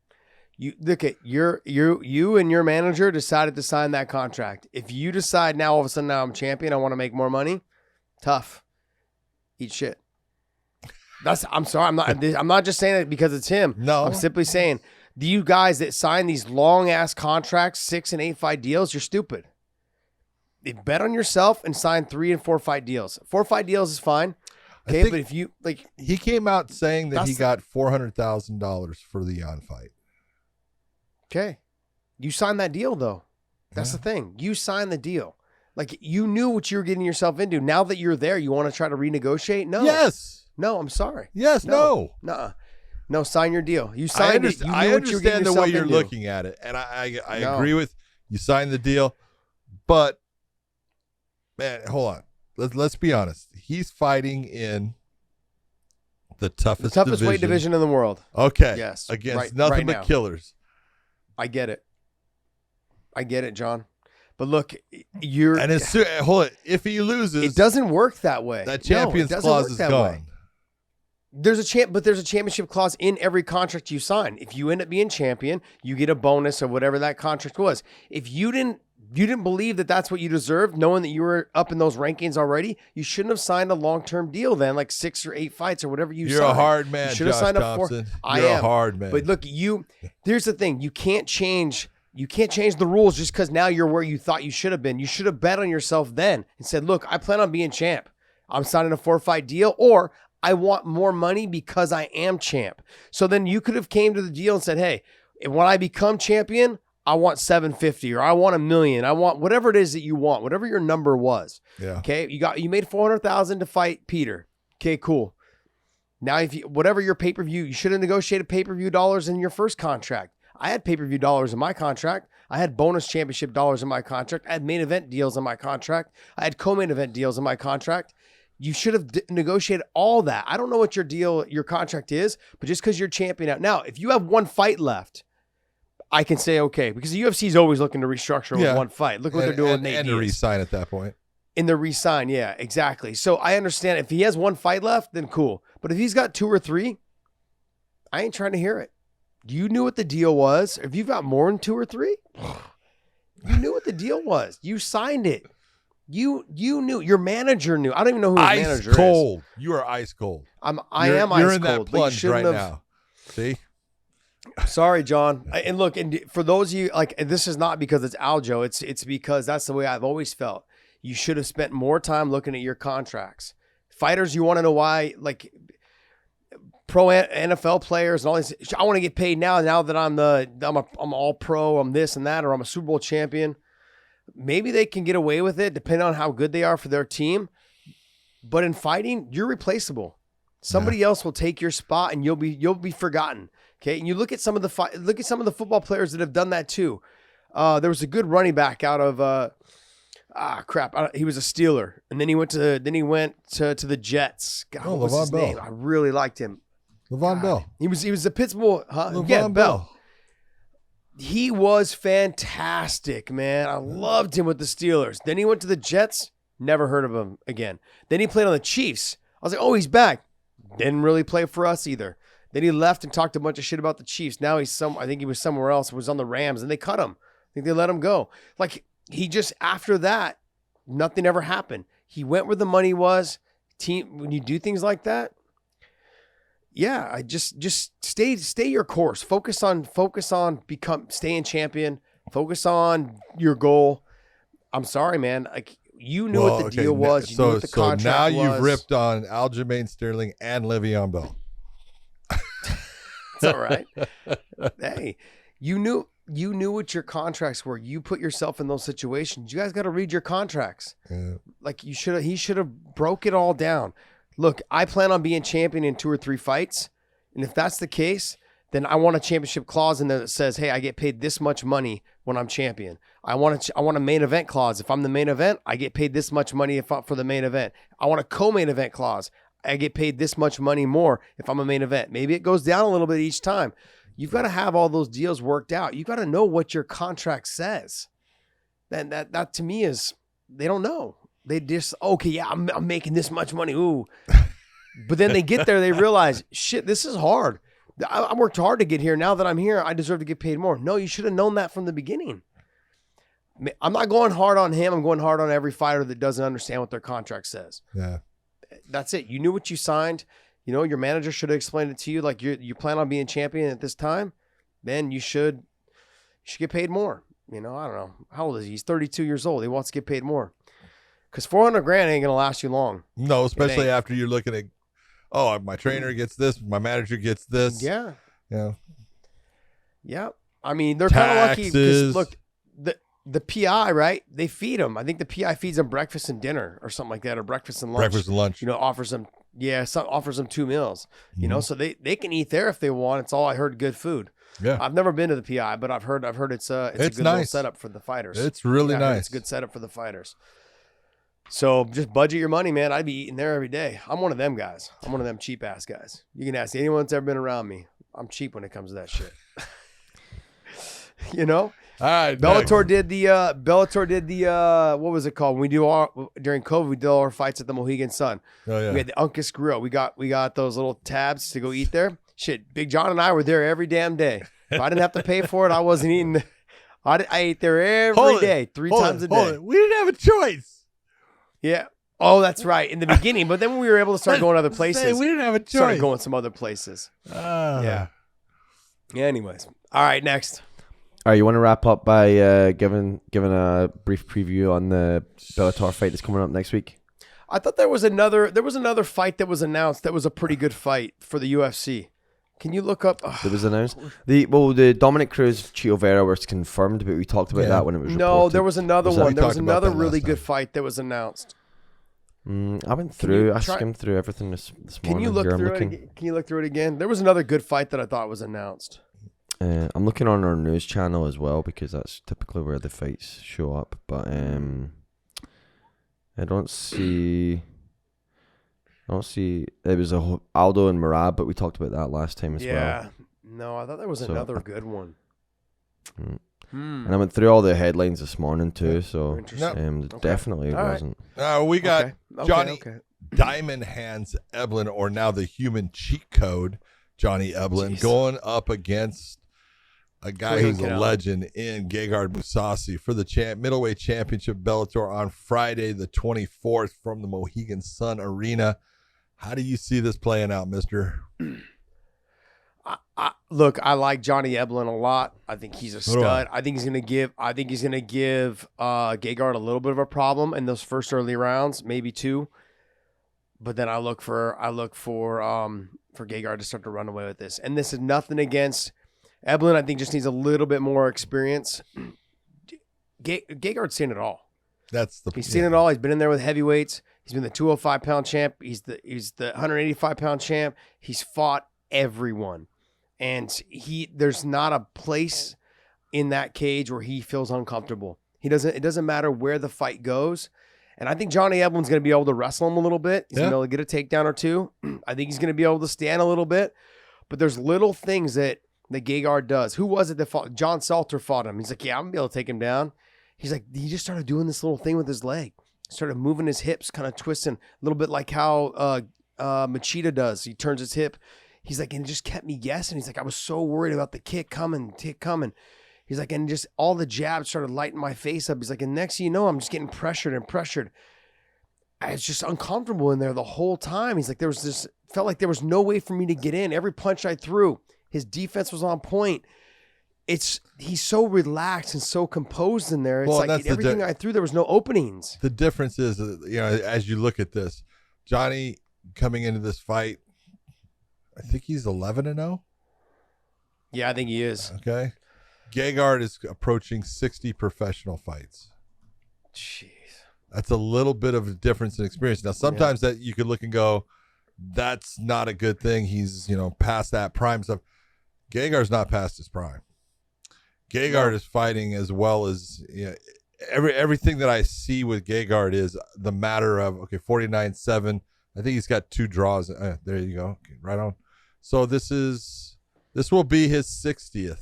You look at you and your manager decided to sign that contract. If you decide now all of a sudden I'm champion, I want to make more money, tough. Eat shit. I'm sorry. I'm not just saying it because it's him. No. I'm simply saying you guys that sign these long ass contracts, 6 and 8 fight deals, you're stupid. Bet on yourself and sign 3 and 4 fight deals. 4 fight deals is fine. Okay, but if you he came out saying that he got $400,000 for the Jan fight. Okay. You signed that deal, though. That's the thing. You signed the deal. You knew what you were getting yourself into. Now that you're there, you want to try to renegotiate? No. Yes. No, I'm sorry. Yes, no. Nuh-uh. No, sign your deal. You signed it. You knew I what you were getting understand the way you're into. looking at it. And I agree with you signed the deal. But, man, hold on. Let's be honest. He's fighting in The toughest weight division in the world. Okay. Yes. Against nothing but now. killers. I get it, John. But look, you're. And hold it. If he loses, it doesn't work that way. That champions clause is gone. There's a championship clause in every contract you sign. If you end up being champion, you get a bonus or whatever that contract was. If you didn't believe that that's what you deserved, knowing that you were up in those rankings already, you shouldn't have signed a long-term deal then, like 6 or 8 fights or whatever you signed. You're a hard man, you should have signed up for. You're a hard man. But look, here's the thing: you can't change the rules just because now you're where you thought you should have been. You should have bet on yourself then and said, "Look, I plan on being champ. I'm signing a 4-fight deal, or I want more money because I am champ." So then you could have came to the deal and said, "Hey, when I become champion, I want 750 or I want $1 million. I want whatever it is that you want, whatever your number was." Yeah. Okay. You made 400,000 to fight Peter. Okay, cool. Now, whatever your pay-per-view, you should have negotiated pay-per-view dollars in your first contract. I had pay-per-view dollars in my contract. I had bonus championship dollars in my contract. I had main event deals in my contract. I had co-main event deals in my contract. You should have negotiated all that. I don't know what your contract is, but just because you're champion out. Now, if you have 1 fight left, I can say, okay, because the UFC is always looking to restructure with 1 fight. Look what they're doing with Nate and Diaz. to re-sign at that point. In the re-sign, yeah, exactly. So I understand if he has 1 fight left, then cool. But if he's got 2 or 3, I ain't trying to hear it. You knew what the deal was. If you've got more than 2 or 3, you knew what the deal was. You signed it. You knew. Your manager knew. I don't even know who his manager is. Ice cold. You are ice cold. I am You're ice in cold. that plunge right now. See? Sorry, John. And look, and for those of you, like, and this is not because it's Aljo. It's because that's the way I've always felt. You should have spent more time looking at your contracts. Fighters, you want to know why, like pro NFL players and all these. I want to get paid now that I'm all pro, I'm this and that, or I'm a Super Bowl champion. Maybe they can get away with it depending on how good they are for their team. But in fighting, you're replaceable. Somebody else will take your spot and you'll be forgotten. Okay. And you look at some of the football players that have done that too. There was a good running back out of he was a Steeler, and then he went to the Jets. God, what was his name? I really liked him. Le'Veon Bell. He was a Pittsburgh. Le'Veon Bell. He was fantastic, man. I loved him with the Steelers. Then he went to the Jets. Never heard of him again. Then he played on the Chiefs. I was like, oh, he's back. Didn't really play for us either. Then he left and talked a bunch of shit about the Chiefs. Now I think he was somewhere else. Was on the Rams, and they cut him. I think they let him go. Like, he just, after that, nothing ever happened. He went where the money was. When you do things like that, yeah, I just stay your course. Focus on staying champion. Focus on your goal. I'm sorry, man. Like, you knew what the deal was. You knew what the contract was. So now you've ripped on Aljamain Sterling and Le'Veon Bell. It's all right. Hey, you knew what your contracts were. You put yourself in those situations. You guys got to read your contracts. Yeah. Like, he should have broke it all down. Look, I plan on being champion in 2 or 3 fights. And if that's the case, then I want a championship clause in there that says, hey, I get paid this much money when I'm champion. I want a main event clause. If I'm the main event, I get paid this much money for the main event. I want a co-main event clause. I get paid this much money more if I'm a main event. Maybe it goes down a little bit each time. You've got to have all those deals worked out. You've got to know what your contract says. Then that to me is, they don't know. They just, okay, yeah, I'm making this much money. Ooh. But then they get there, they realize, shit, this is hard. I worked hard to get here. Now that I'm here, I deserve to get paid more. No, you should have known that from the beginning. I'm not going hard on him. I'm going hard on every fighter that doesn't understand what their contract says. Yeah. That's it. You knew what you signed. You know, your manager should have explained it to you. Like, you plan on being champion at this time, then you should get paid more. You know, I don't know. How old is he? He's 32 years old. He wants to get paid more. Because $400,000 ain't going to last you long. No, especially after you're looking at, oh, my trainer gets this, my manager gets this. Yeah. Yeah. Yeah. I mean, they're kind of lucky because, look, the PI, right? They feed them. I think the PI feeds them breakfast and dinner or something like that, or breakfast and lunch. Breakfast and lunch. You know, offers them 2 meals. You know, so they can eat there if they want. It's all I heard, good food. Yeah. I've never been to the PI, but I've heard it's a good little setup for the fighters. It's really nice. It's a good setup for the fighters. So just budget your money, man. I'd be eating there every day. I'm one of them guys. I'm one of them cheap ass guys. You can ask anyone that's ever been around me. I'm cheap when it comes to that shit. You know? All right. Bellator did the what was it called? When we do during COVID, we did all our fights at the Mohegan Sun. Oh, yeah. We had the Uncas Grill. We got those little tabs to go eat there. Shit, Big John and I were there every damn day. If I didn't have to pay for it, I wasn't eating. I ate there every day, three times a day. We didn't have a choice. Yeah. Oh, that's right. In the beginning, but then when we were able to start going other places, we didn't have a choice. started going some other places. Yeah. Anyways, all right. Next. All right, you want to wrap up by giving a brief preview on the Bellator fight that's coming up next week? I thought there was another fight that was announced that was a pretty good fight for the UFC. Can you look up? It was announced. The Dominic Cruz Chito Vera was confirmed, but we talked about that when it was reported. No, there was another one. There was another really last good time. fight that was announced. I went through. I skimmed through everything this morning. Can you look through it? Can you look through it again? There was another good fight that I thought was announced. I'm looking on our news channel as well because that's typically where the fights show up. But I don't see. It was Aldo and Merab, but we talked about that last time as well. Yeah. No, I thought there was another good one. And I went through all the headlines this morning too, so Interesting. definitely it All right. wasn't. We got Johnny Okay. Diamond Hands Eblin, or now the human cheat code, Johnny Eblin, going up against a guy who's a legend in Gegard Mousasi for the middleweight championship Bellator on Friday the 24th from the Mohegan Sun Arena. How do you see this playing out, mister? Look, I like Johnny Eblin a lot. I think he's a stud. I think he's gonna give Gegard a little bit of a problem in those first early rounds, maybe two. But then I look for Gegard to start to run away with this. And this is nothing against Eblin. I think just needs a little bit more experience. Gegard's seen it all. He's seen it all. He's been in there with heavyweights. He's been the 205-pound champ. He's the 185-pound champ. He's fought everyone. And there's not a place in that cage where he feels uncomfortable. It doesn't matter where the fight goes. And I think Johnny Eblin's going to be able to wrestle him a little bit. He's going to be able to get a takedown or two. I think he's going to be able to stand a little bit. But there's little things that Gegard does. Who was it that fought? John Salter fought him. He's like, yeah, I'm going to be able to take him down. He's like, he just started doing this little thing with his leg. Started moving his hips, kind of twisting, a little bit like how Machida does. He turns his hip. He's like, and it just kept me guessing. He's like, I was so worried about the kick coming. He's like, and just all the jabs started lighting my face up. He's like, and next thing you know, I'm just getting pressured. It's just uncomfortable in there the whole time. He's like, felt like there was no way for me to get in. Every punch I threw, his defense was on point. He's so relaxed and so composed in there. It's like everything I threw, there was no openings. The difference is, as you look at this, Johnny coming into this fight, I think he's 11-0. Yeah, I think he is. Okay. Gegard is approaching 60 professional fights. Jeez. That's a little bit of a difference in experience. Now, sometimes that you could look and go, that's not a good thing. He's, past that prime stuff. Gegard's not past his prime. Gegard is fighting as well as everything that I see with Gegard is the matter of 49-7. I think he's got 2 draws. There you go. Okay, right on. So this will be his 60th.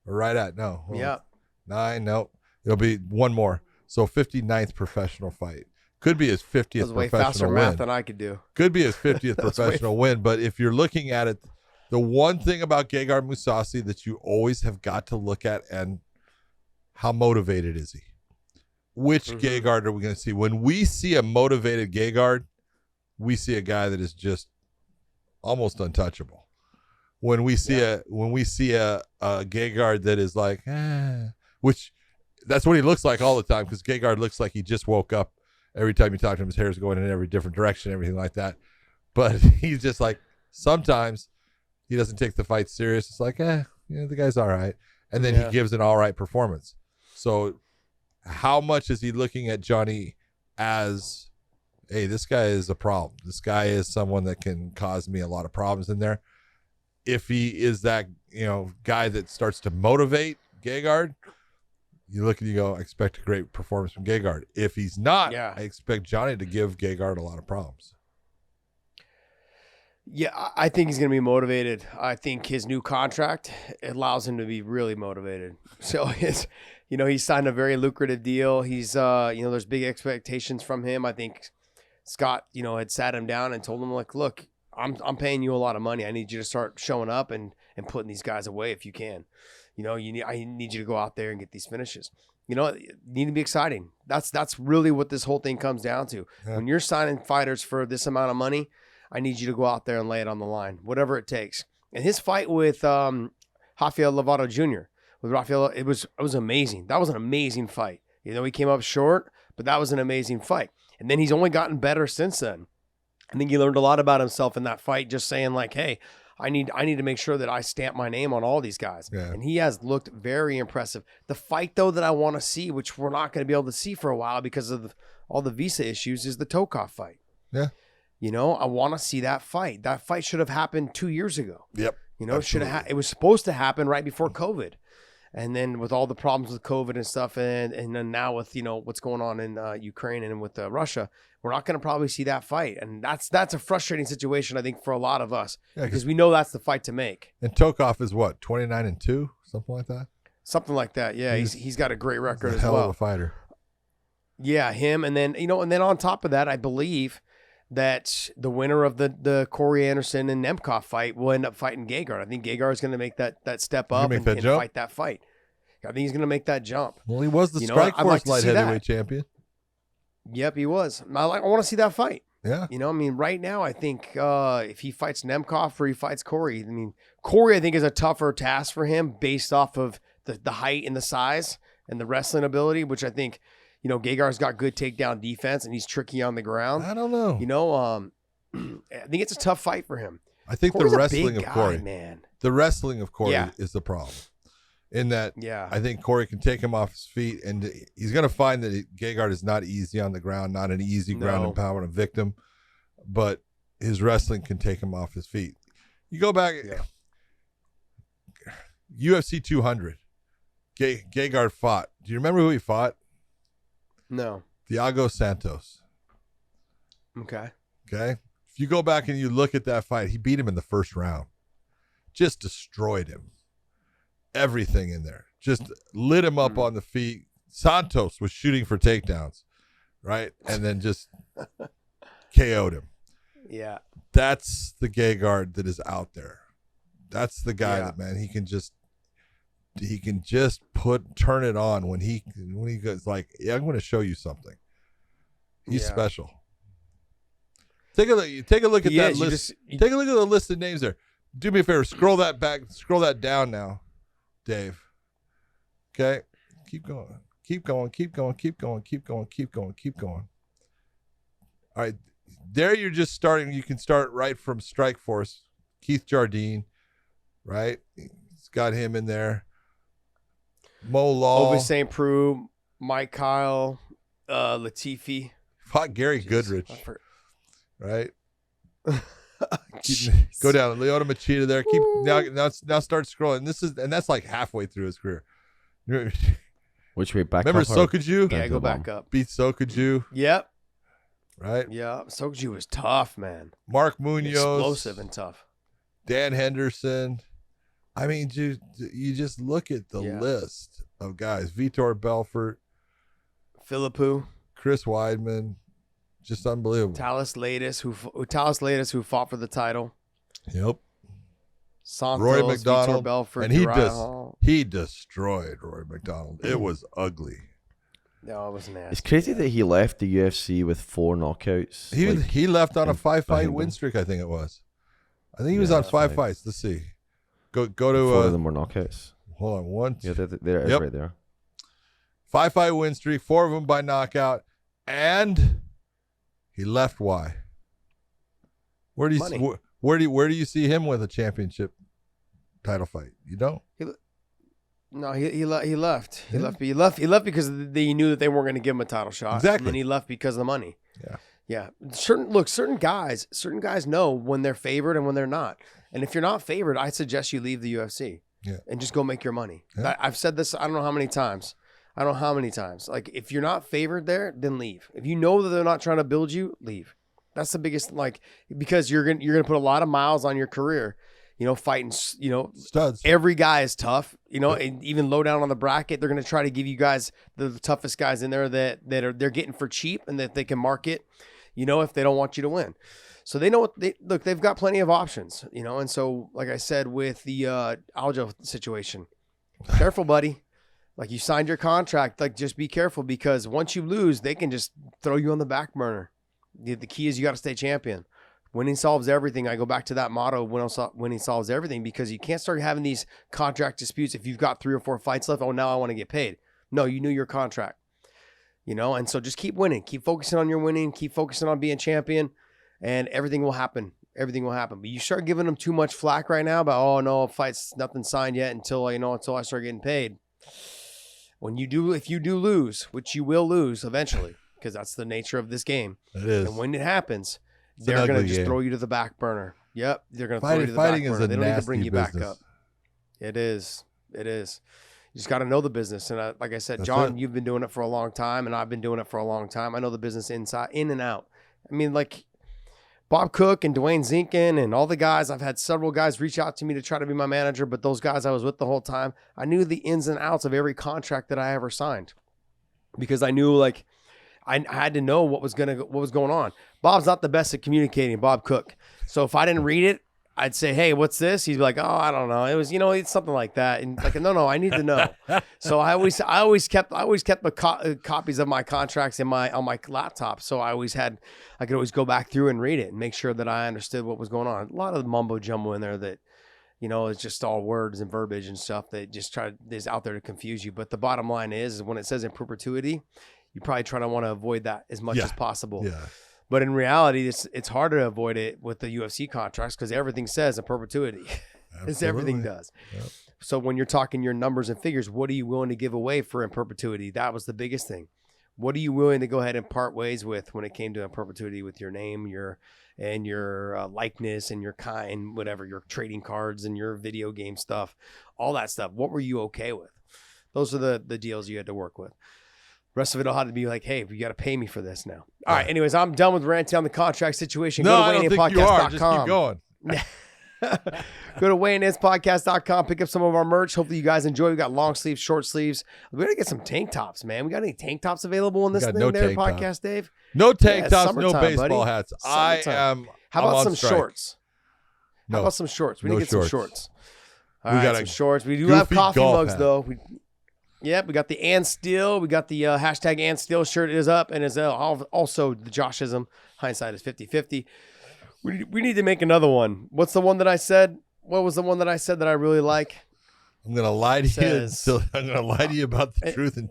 Right at 9. Nope. It'll be one more. So 59th professional fight. Could be his 50th that was way professional faster win. math than I could do. Could be his 50th professional win. But if you're looking at it, the one thing about Gegard Mousasi that you always have got to look at, and how motivated is he? Which Gegard are we going to see? When we see a motivated Gegard, we see a guy that is just almost untouchable. When we see a Gegard that is like, which that's what he looks like all the time, because Gegard looks like he just woke up. Every time you talk to him, his hair's going in every different direction, everything like that. But he's just like, sometimes he doesn't take the fight serious. It's like, the guy's all right. And then he gives an all right performance. So how much is he looking at Johnny as, hey, this guy is a problem. This guy is someone that can cause me a lot of problems in there. If he is that, guy that starts to motivate Gegard, you look and you go, I expect a great performance from Gegard. If he's not, Yeah. I expect Johnny to give Gegard a lot of problems. Yeah, I think he's going to be motivated. I think his new contract allows him to be really motivated. So he signed a very lucrative deal. He's, there's big expectations from him. I think Scott, had sat him down and told him, like, look, I'm paying you a lot of money. I need you to start showing up and putting these guys away if you can. I need you to go out there and get these finishes. You need to be exciting. That's really what this whole thing comes down to. Yeah. When you're signing fighters for this amount of money, I need you to go out there and lay it on the line, whatever it takes. And his fight with Rafael Lovato Jr. It was amazing. That was an amazing fight. He came up short, but that was an amazing fight. And then he's only gotten better since then. I think he learned a lot about himself in that fight, just saying like, hey, I need to make sure that I stamp my name on all these guys. Yeah. And he has looked very impressive. The fight, though, that I want to see, which we're not going to be able to see for a while because of all the visa issues, is the Tokov fight. Yeah. I want to see that fight. That fight should have happened 2 years ago. Yep. It should have. It was supposed to happen right before COVID, and then with all the problems with COVID and stuff, and then now with what's going on in Ukraine and with Russia, we're not going to probably see that fight, and that's a frustrating situation, I think, for a lot of us, because we know that's the fight to make. And Tokov is what, 29-2, something like that. Something like that. Yeah, he's got a great record as hell well. of a fighter. Yeah, him, and then and then on top of that, I believe that the winner of the Corey Anderson and Nemkov fight will end up fighting Gegard. I think Gegard is going to make that step up and fight that fight. I think he's going to make that jump. Well, he was the Strikeforce light heavyweight champion. Yep, he was. I want to see that fight. Yeah. Right now, I think if he fights Nemkov or he fights Corey, Corey, I think, is a tougher task for him based off of the height and the size and the wrestling ability, which I think, Gegard's got good takedown defense and he's tricky on the ground. I don't know. I think it's a tough fight for him. I think Corey's the wrestling of Corey, man. The wrestling of Corey is the problem. In that, I think Corey can take him off his feet, and he's going to find that Gegard is not easy on the ground, not an easy ground and pound of victim, but his wrestling can take him off his feet. You go back, UFC 200, Gegard fought. Do you remember who he fought? No. Thiago Santos. Okay. If you go back and you look at that fight, he beat him in the first round. Just destroyed him. Everything in there. Just lit him up on the feet. Santos was shooting for takedowns, right? And then just KO'd him. Yeah. That's the Gegard that is out there. That's the guy that, man, he can just turn it on when he goes like, I'm going to show you something. He's special. Take a look at that list. Take a look at the list of names there. Do me a favor, scroll that down now, Dave. Okay? Keep going. All right. There you're just starting. You can start right from Strikeforce. Keith Jardine, right? It's got him in there. Mo Law. Ovis St. Preux, Mike Kyle, Latifi. Fought Gary Goodrich. Right? Go down. Leota Machida there. Now start scrolling. That's like halfway through his career. Which way back? Remember Sokaju? Yeah, go back up. Beat Sokaju. Yep. Right? Yeah. Sokaju was tough, man. Mark Munoz. Explosive and tough. Dan Henderson. I mean, you just look at the list of guys. Vitor Belfort. Philippou. Chris Weidman. Just unbelievable. Talis Latis, who fought for the title. Yep. Santos, Roy McDonald, Vitor Belfort, and he destroyed Roy McDonald. It was ugly. No, it was nasty. It's crazy that he left the UFC with 4 knockouts. He left on a 5-fight win streak, I think it was. I think he was on 5 fights. Let's see. Go to 4 of them were knockouts. Hold on, 1, 2. Yeah, there it is right there. 5-fight win streak, 4 of them by knockout, and he left. Why? Where do you see him with a championship title fight? You don't. No, he left. He left because they knew that they weren't going to give him a title shot. Exactly. And then he left because of the money. Yeah. Yeah. Certain guys know when they're favored and when they're not. And if you're not favored, I suggest you leave the UFC. Yeah. And just go make your money. Yeah. I've said this, I don't know how many times. I don't know how many times. Like, if you're not favored there, then leave. If you know that they're not trying to build you, leave. That's the biggest, like, because you're gonna put a lot of miles on your career, fighting, Studs. every guy is tough, and even low down on the bracket, they're gonna try to give you guys the toughest guys in there that they're getting for cheap and that they can market, if they don't want you to win. So they know they've got plenty of options, and so, like I said, with the Aljo situation, careful, buddy. Like, you signed your contract, like, just be careful, because once you lose, they can just throw you on the back burner. The key is you got to stay champion. Winning solves everything. I go back to that motto, winning solves everything, because you can't start having these contract disputes if you've got 3 or 4 fights left. Oh, now I want to get paid. No, you knew your contract, and so just keep winning. Keep focusing on your winning. Keep focusing on being champion, and everything will happen. Everything will happen. But you start giving them too much flack right now about, oh, no, fight's nothing signed yet until I start getting paid. If you do lose, which you will lose eventually, because that's the nature of this game. It is. And when it happens, they're going to just throw you to the back burner. Yep. They're going to throw you to the back burner. They don't need to bring you back up. It is. You just got to know the business. And like I said, John, you've been doing it for a long time, and I've been doing it for a long time. I know the business inside, in and out. I mean, like Bob Cook and Dwayne Zinkin and all the guys, I've had several guys reach out to me to try to be my manager, but those guys I was with the whole time, I knew the ins and outs of every contract that I ever signed, because I knew, like, I had to know what was going on. Bob's not the best at communicating, Bob Cook. So if I didn't read it, I'd say, hey, what's this? He'd be like, oh, I don't know. It was, it's something like that. And like, no, I need to know. So I always kept the copies of my contracts on my laptop. So I could always go back through and read it and make sure that I understood what was going on. A lot of mumbo jumbo in there that, it's just all words and verbiage and stuff that just is out there to confuse you. But the bottom line is when it says in perpetuity, you probably try to want to avoid that as much as possible. Yeah. But in reality, it's harder to avoid it with the UFC contracts, because everything says in perpetuity. It's everything does. Yep. So when you're talking your numbers and figures, what are you willing to give away for in perpetuity? That was the biggest thing. What are you willing to go ahead and part ways with when it came to in perpetuity, with your name, your likeness, and your kind, whatever, your trading cards and your video game stuff, all that stuff? What were you okay with? Those are the deals you had to work with. Rest of it all had to be like, hey, you got to pay me for this now. All right. Anyways, I'm done with ranting on the contract situation. No, I don't think you are. Just keep going. Go to weighinginspodcast.com. Pick up some of our merch. Hopefully you guys enjoy. We got long sleeves, short sleeves. We got to get some tank tops, man. We got any tank tops available in this thing podcast, Dave? No tank tops, no baseball hats. How about some shorts? No. How about some shorts? We need to get some shorts. All right, some shorts. We do have coffee mugs, though. Yep, we got the And Steel. We got the hashtag And Steel shirt is up, and is also the Joshism. Hindsight is 50-50. We need to make another one. What's the one that I said? What was the one that I said that I really like? I'm gonna lie to you. I'm gonna lie to you about the truth and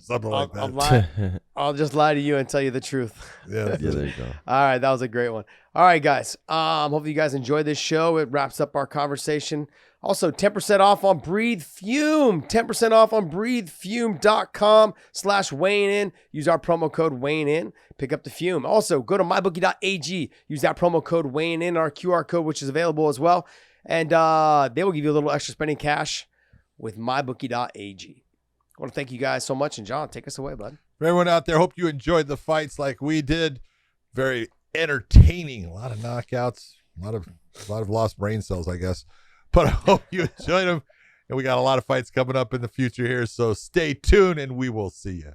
something like that. I'll just lie to you and tell you the truth. Yeah, there you go. All right, that was a great one. All right, guys. Hopefully you guys enjoyed this show. It wraps up our conversation. Also, 10% off on Breathe Fume. 10% off on breathefume.com/weighing-in. Use our promo code weighing-in. Pick up the fume. Also, go to mybookie.ag. Use that promo code weighing-in, our QR code, which is available as well. And they will give you a little extra spending cash with mybookie.ag. I want to thank you guys so much. And John, take us away, bud. For everyone out there, hope you enjoyed the fights like we did. Very entertaining. A lot of knockouts. A lot of lost brain cells, I guess. But I hope you enjoyed them. And we got a lot of fights coming up in the future here. So stay tuned and we will see you.